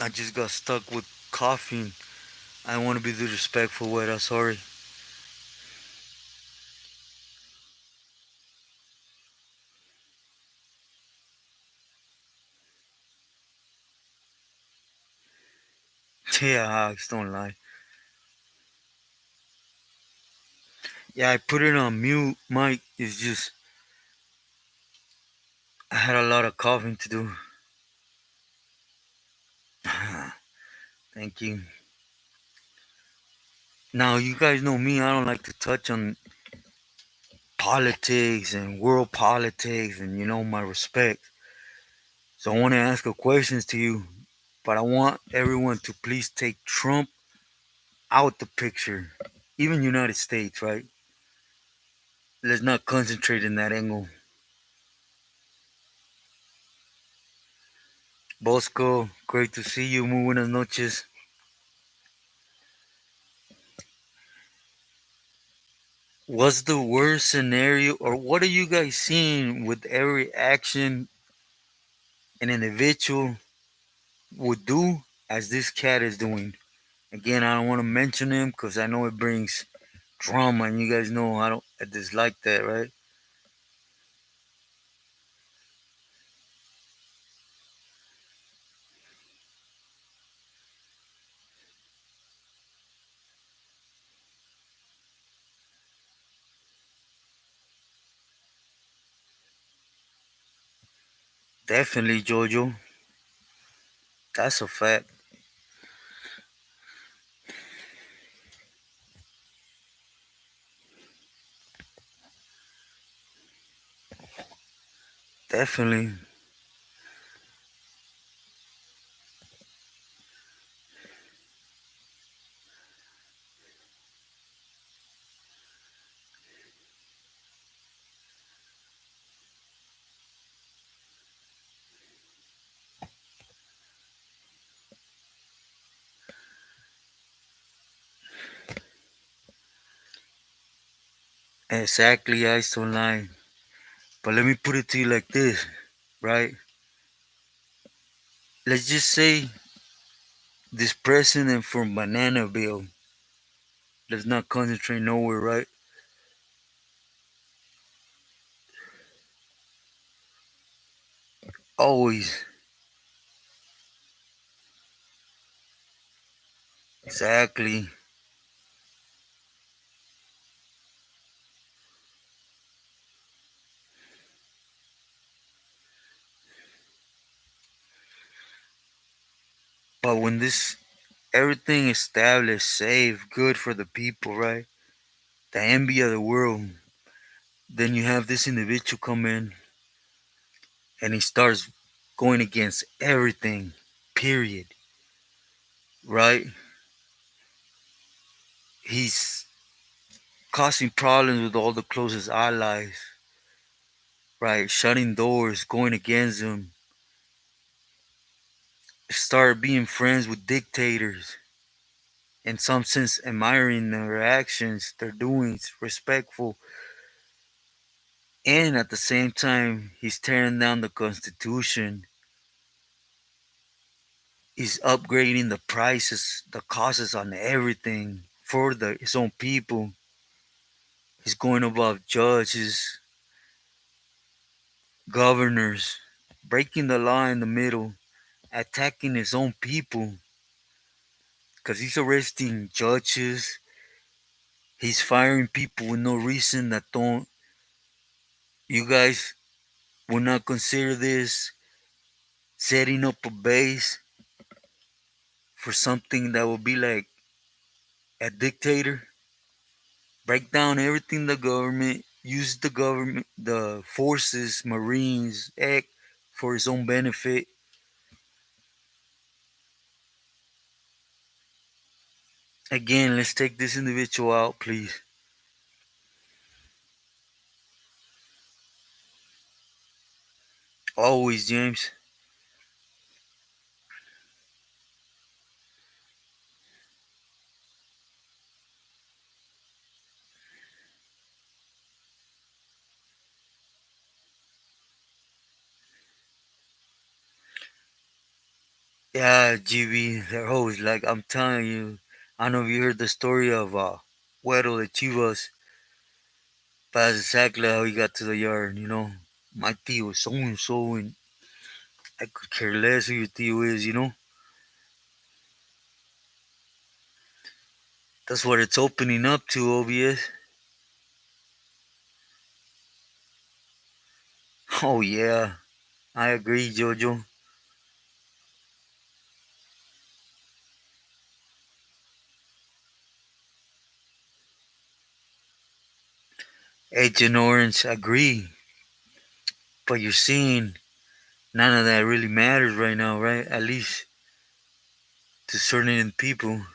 I just got stuck with coughing. I don't want to be disrespectful with her. Sorry. Yeah, Alex, don't lie. Yeah, I put it on mute. Mike is just. I had a lot of coughing to do. Thank you. Now, you guys know me. I don't like to touch on politics and world politics and, my respect. So I want to ask a questions to you, but I want everyone to please take Trump out the picture. Even United States, right? Let's not concentrate in that angle. Bosco, great to see you. Muy buenas noches. What's the worst scenario, or what are you guys seeing with every action an individual would do as this cat is doing? Again, I don't want to mention him because I know it brings drama, and you guys know I dislike that, right? Definitely, Jojo. That's a fact. Definitely. Exactly, I don't lie. But let me put it to you like this, right? Let's just say this president from Bananaville, let's not concentrate nowhere, right? Always. Exactly. But when this everything established, safe, good for the people, right? The envy of the world. Then you have this individual come in and he starts going against everything, period, right? He's causing problems with all the closest allies, right? Shutting doors, going against them, start being friends with dictators, in some sense, admiring their actions, their doings, respectful. And at the same time, he's tearing down the Constitution. He's upgrading the prices, the costs on everything for his own people. He's going above judges, governors, breaking the law in the middle, attacking his own people because he's arresting judges. He's firing people with no reason that don't. You guys will not consider this setting up a base for something that will be like a dictator. Break down everything the government, use the government, the forces, Marines, act for his own benefit. Again, let's take this individual out, please. Always, James. Yeah, GB, their host. Like I'm telling you, I don't know if you heard the story of Güero de Chivas, but that's exactly how he got to the yard. My tío is so and so, and I could care less who your tío is. That's what it's opening up to, OBS. Oh yeah, I agree, Jojo. Agent Orange, agree. But you're seeing none of that really matters right now, right? At least to certain people.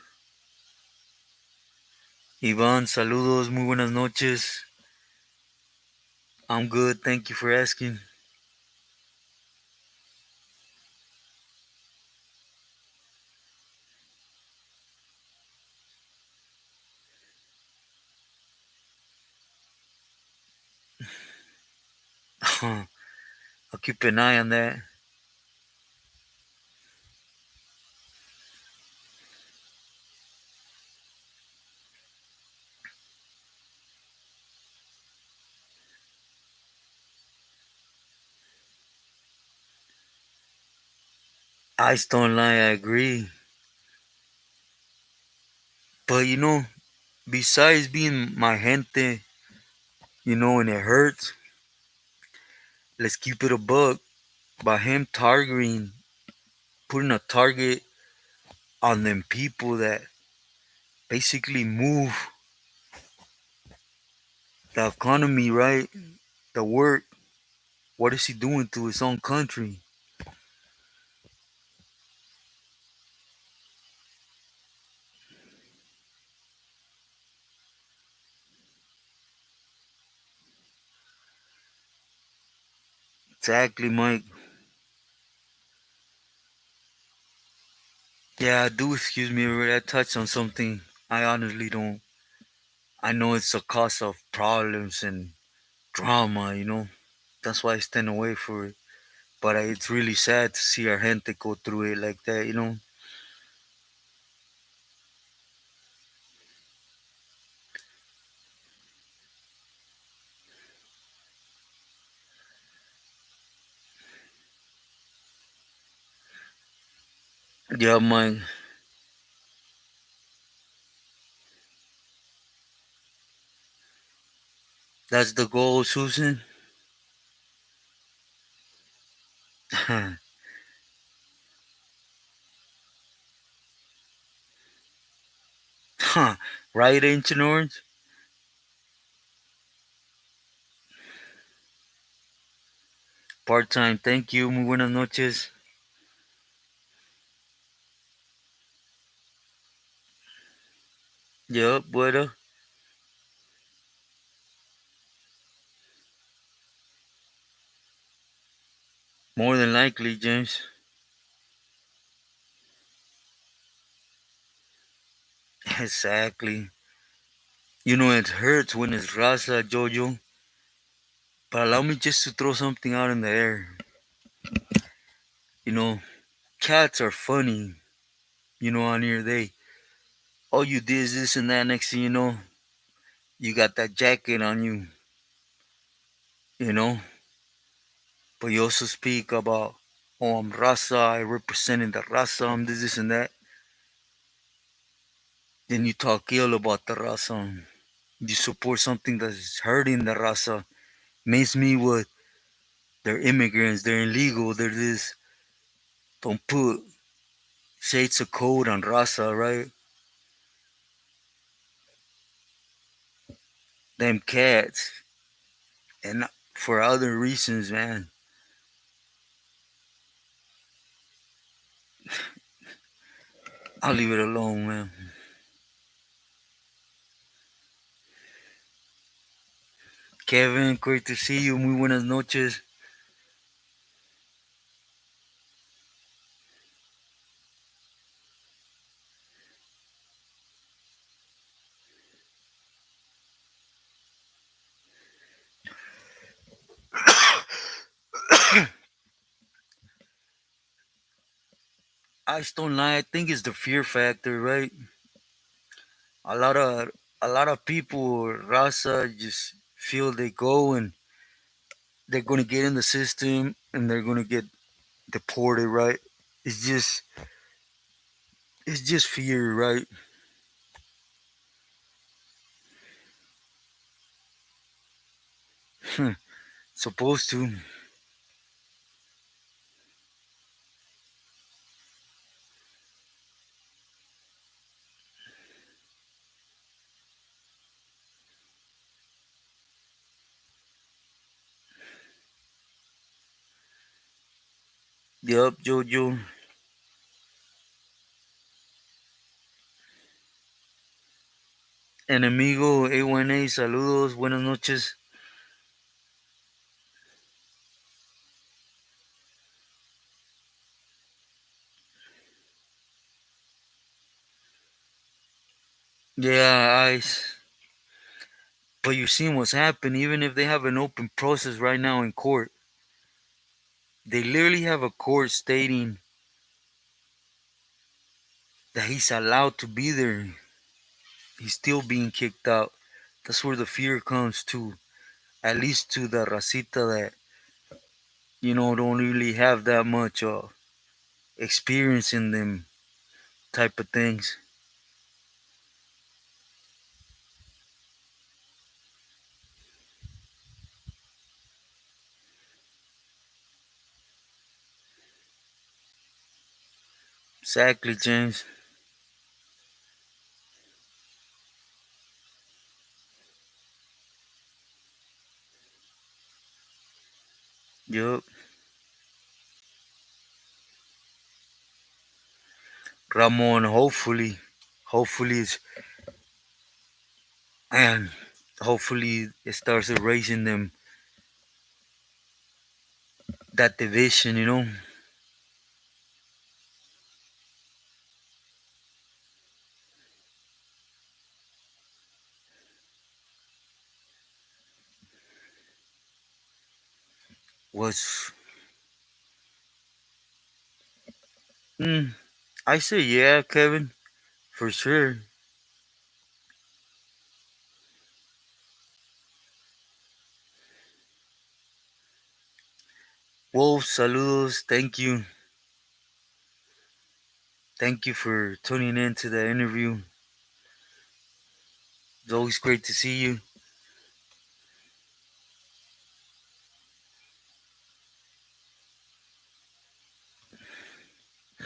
Iván, saludos, muy buenas noches. I'm good, thank you for asking. I'll keep an eye on that. I don't lie, I agree. But besides being my gente, and it hurts, let's keep it a buck. By him targeting, putting a target on them people that basically move the economy, right? The work. What is he doing to his own country? Exactly, Mike. Yeah, do excuse me, I touched on something. I honestly don't. I know it's a cause of problems and drama. That's why I stand away from it. But it's really sad to see our gente go through it like that. Yeah, Mike. That's the goal, Susan. Huh. Right, Ancient Orange? Part time, thank you. Muy buenas noches. Yep, bueno. More than likely, James. Exactly. It hurts when it's Raza, Jojo. But allow me just to throw something out in the air. You know, cats are funny. On here, all you did is this and that. Next thing you know, you got that jacket on you, you know. But you also speak about, oh, I'm Raza, I representing the Raza, I'm this and that. Then you talk ill about the Raza. You support something that's hurting the Raza. Makes me what? They're immigrants, they're illegal, they're this. Don't put shades of code on Raza, right? Them cats. And for other reasons, man. I'll leave it alone, man. Kevin, great to see you. Muy buenas noches. I just don't lie. I think it's the fear factor, right? A lot of a lot of people, Raza, just feel they go and they're gonna get in the system and they're gonna get deported, right? It's just it's just fear, right? Supposed to. Yup, Jojo. Enemigo A1A, saludos, buenas noches. Yeah, but you're seeing what's happening. Even if they have an open process right now in court, they literally have a court stating that he's allowed to be there. He's still being kicked out. That's where the fear comes to, at least to the racita that, don't really have that much experience in them type of things. Exactly, James. Yup. Ramon, hopefully and hopefully it starts erasing them that division, was mm, I say yeah, Kevin, for sure. Wolf, saludos, thank you for tuning in to the interview. It's always great to see you.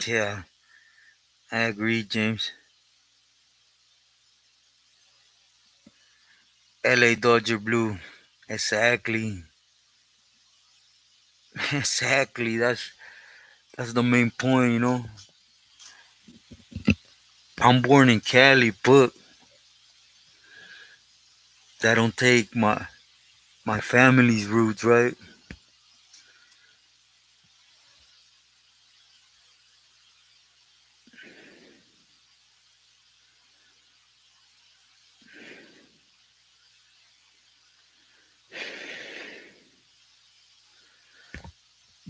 Yeah, I agree, James. LA Dodger Blue. Exactly. Exactly. That's the main point, I'm born in Cali, but that don't take my family's roots, right?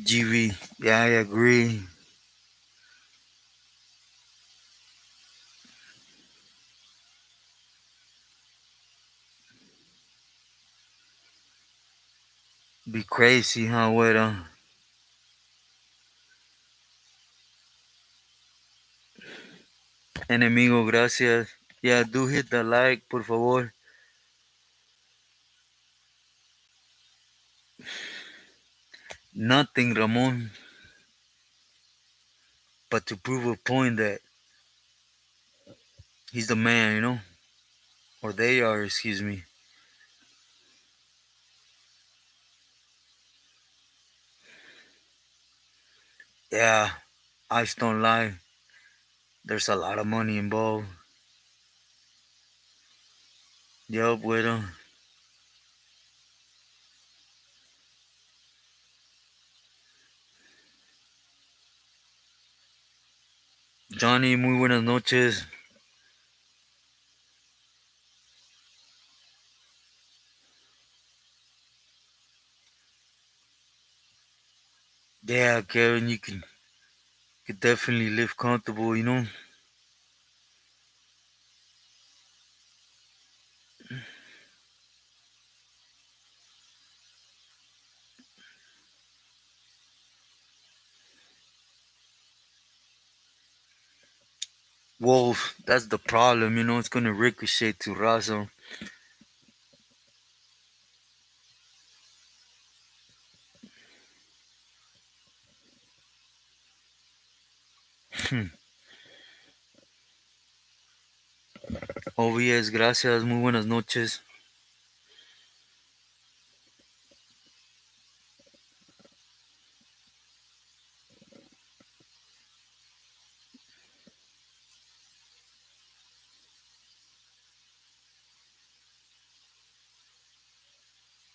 GV. Yeah, I agree. Be crazy, huh? What enemigo, gracias. Yeah, do hit the like, por favor. Nothing, Ramon, but to prove a point that he's the man, or they are, excuse me. Yeah, I just don't lie. There's a lot of money involved. Yup, bueno. Johnny, muy buenas noches. Yeah, Kevin, you can Could definitely live comfortable, you know. Well, that's the problem, you know. It's gonna ricochet to Razo. OBS, gracias, muy buenas noches.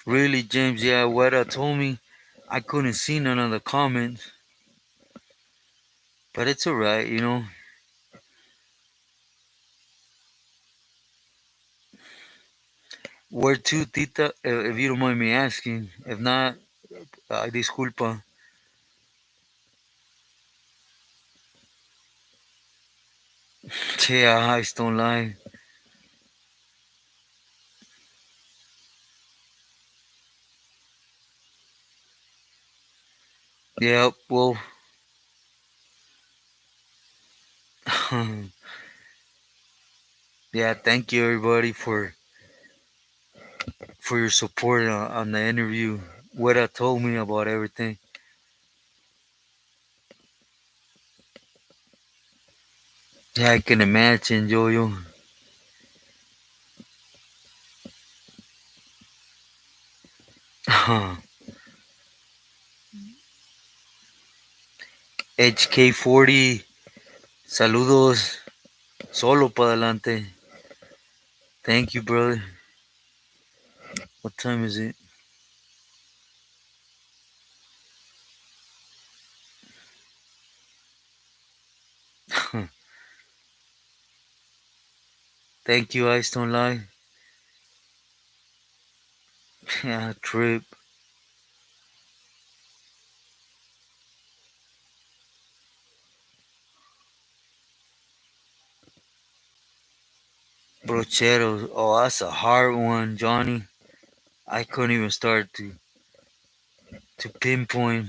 Really, James? Yeah, Weta told me I couldn't see none of the comments, but it's alright, you know. Where to, Tita? If you don't mind me asking. If not, disculpa. Yeah, I don't lie. Yeah, well, yeah, thank you everybody for your support on the interview. Weta told me about everything. Yeah, I can imagine, Jojo. HK40, saludos, solo para adelante. Thank you, brother. What time is it? Thank you, I don't lie. Yeah, trip. Brocheros. Oh, that's a hard one, Johnny. I couldn't even start to pinpoint.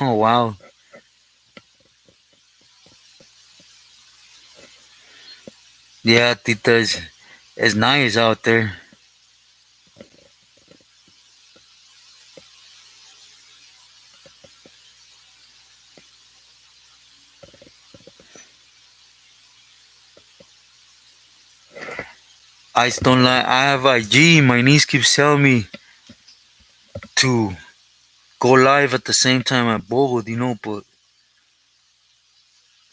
Oh, wow. Yeah, Tita, it's nice out there. I don't lie. I have IG. My niece keeps telling me to go live at the same time at both, you know, but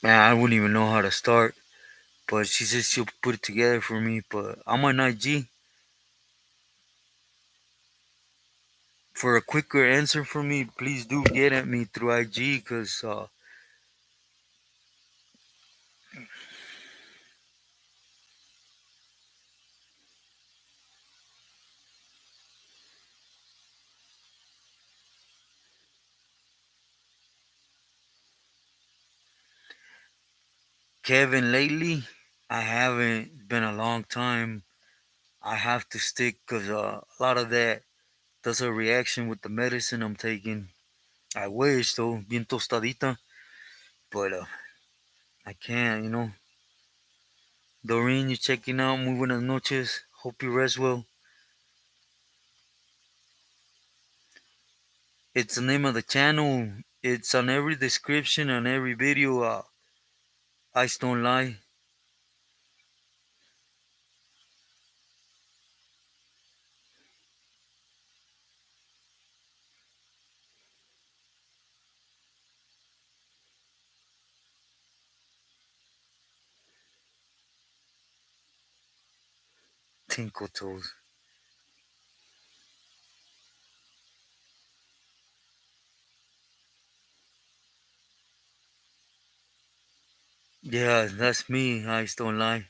man, I wouldn't even know how to start. But she says she'll put it together for me. But I'm on IG. For a quicker answer for me, please do get at me through IG because Kevin, lately, I haven't been a long time. I have to stick because a lot of that does a reaction with the medicine I'm taking. I wish though, bien tostadita, but I can't, you know. Doreen, you checking out? Muy buenas noches. Hope you rest well. It's the name of the channel. It's on every description on every video. I don't lie. Tinkle toes. Yeah, that's me. I don't lie.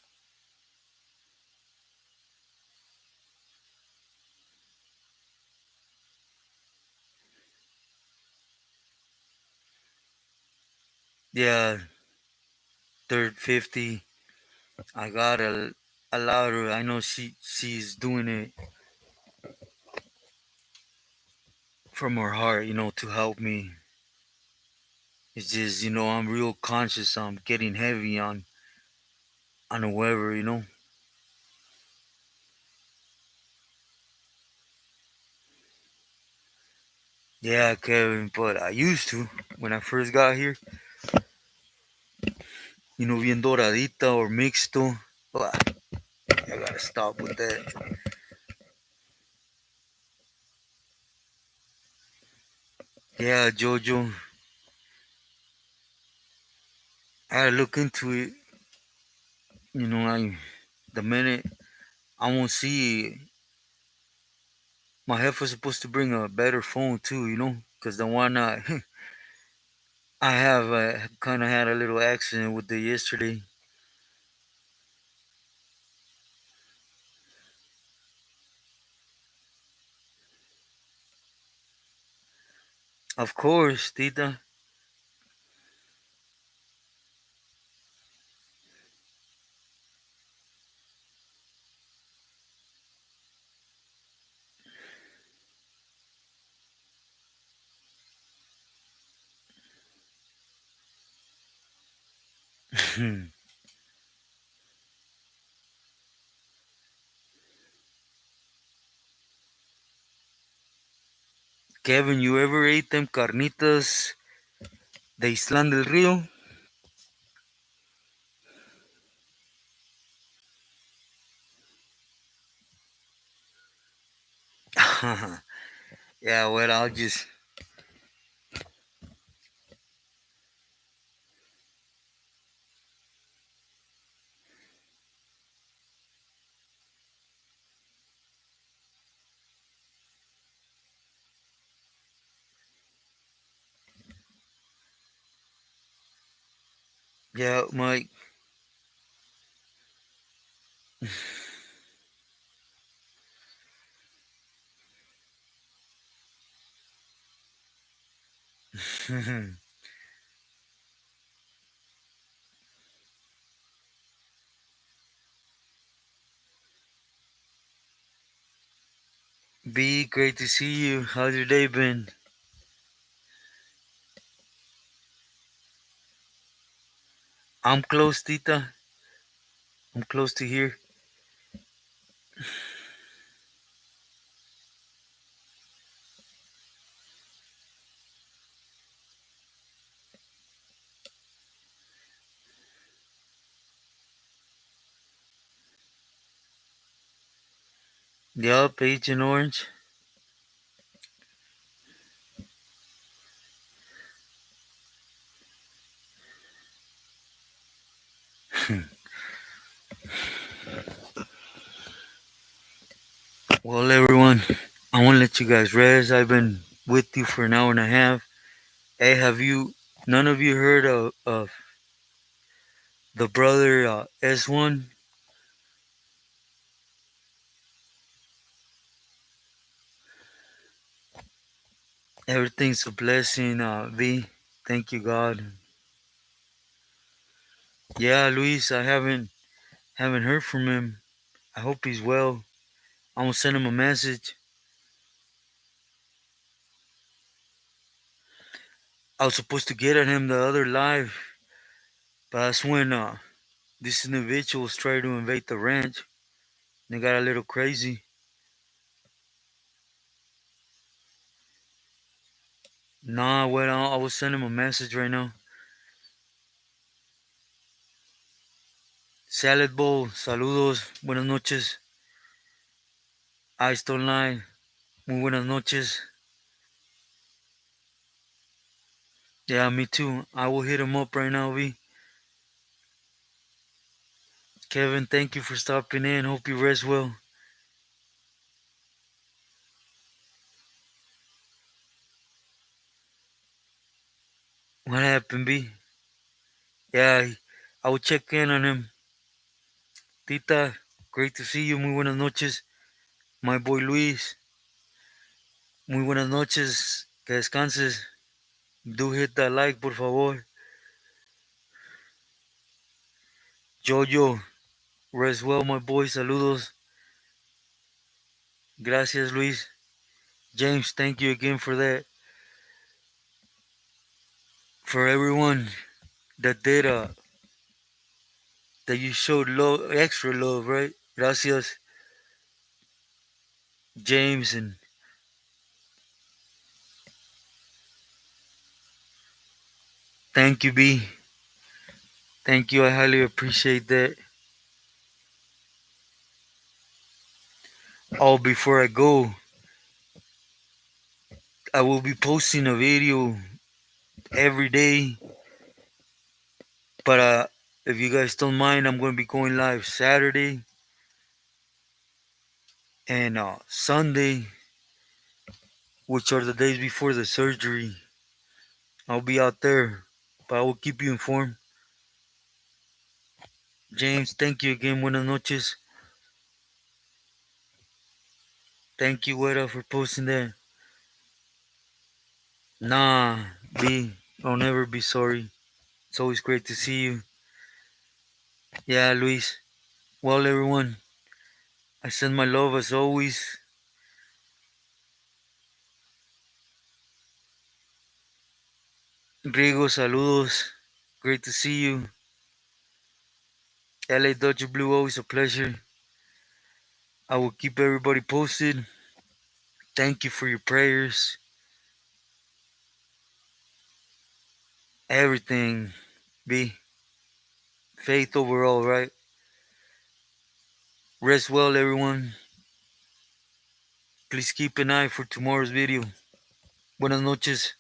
Yeah, third 50. I got a lot of. I know she's doing it from her heart, to help me. It's just, I'm real conscious. I'm getting heavy on whoever. Yeah, Kevin, but I used to when I first got here. Bien doradita or mixto. But I gotta stop with that. Yeah, Jojo. I gotta look into it. I the minute I won't see my hef was supposed to bring a better phone too. Because the one I have kind of had a little accident with it yesterday. Of course, Tita. Kevin, you ever ate them carnitas de Islán del Río? Yeah, well, I'll just. Yeah, Mike. B, great to see you. How's your day been? I'm close, Tita. I'm close to here. Yup, Agent Orange. Well, everyone, I want to let you guys rest. I've been with you for an hour and a half. Hey, none of you heard of the brother S1? Everything's a blessing, V. Thank you, God. Yeah, Luis, I haven't heard from him. I hope he's well. I'm gonna send him a message. I was supposed to get at him the other live, but that's when these individuals tried to invade the ranch. They got a little crazy. Nah, well, I will send him a message right now. Salad Bowl, saludos, buenas noches. I still line, muy buenas noches. Yeah, me too. I will hit him up right now, V. Kevin, thank you for stopping in. Hope you rest well. What happened, B? Yeah, I will check in on him. Tita, great to see you. Muy buenas noches. My boy Luis, muy buenas noches. Que descanses. Do hit that like, por favor. Jojo, rest well, my boy. Saludos. Gracias, Luis. James, thank you again for that. For everyone that did, that you showed love, extra love, right? Gracias, James, and thank you, B. Thank you. I highly appreciate that. Oh, before I go, I will be posting a video every day. But if you guys don't mind, I'm going to be going live Saturday and Sunday, which are the days before the surgery. I'll be out there, but I will keep you informed. James, thank you again. Buenas noches. Thank you, Weta, for posting that. Nah, B, I'll never be sorry. It's always great to see you. Yeah, Luis. Well, everyone, I send my love as always. Rigo, saludos. Great to see you. LA Dodger Blue, always a pleasure. I will keep everybody posted. Thank you for your prayers. Everything. Be faith overall, right? Rest well, everyone. Please keep an eye for tomorrow's video. Buenas noches.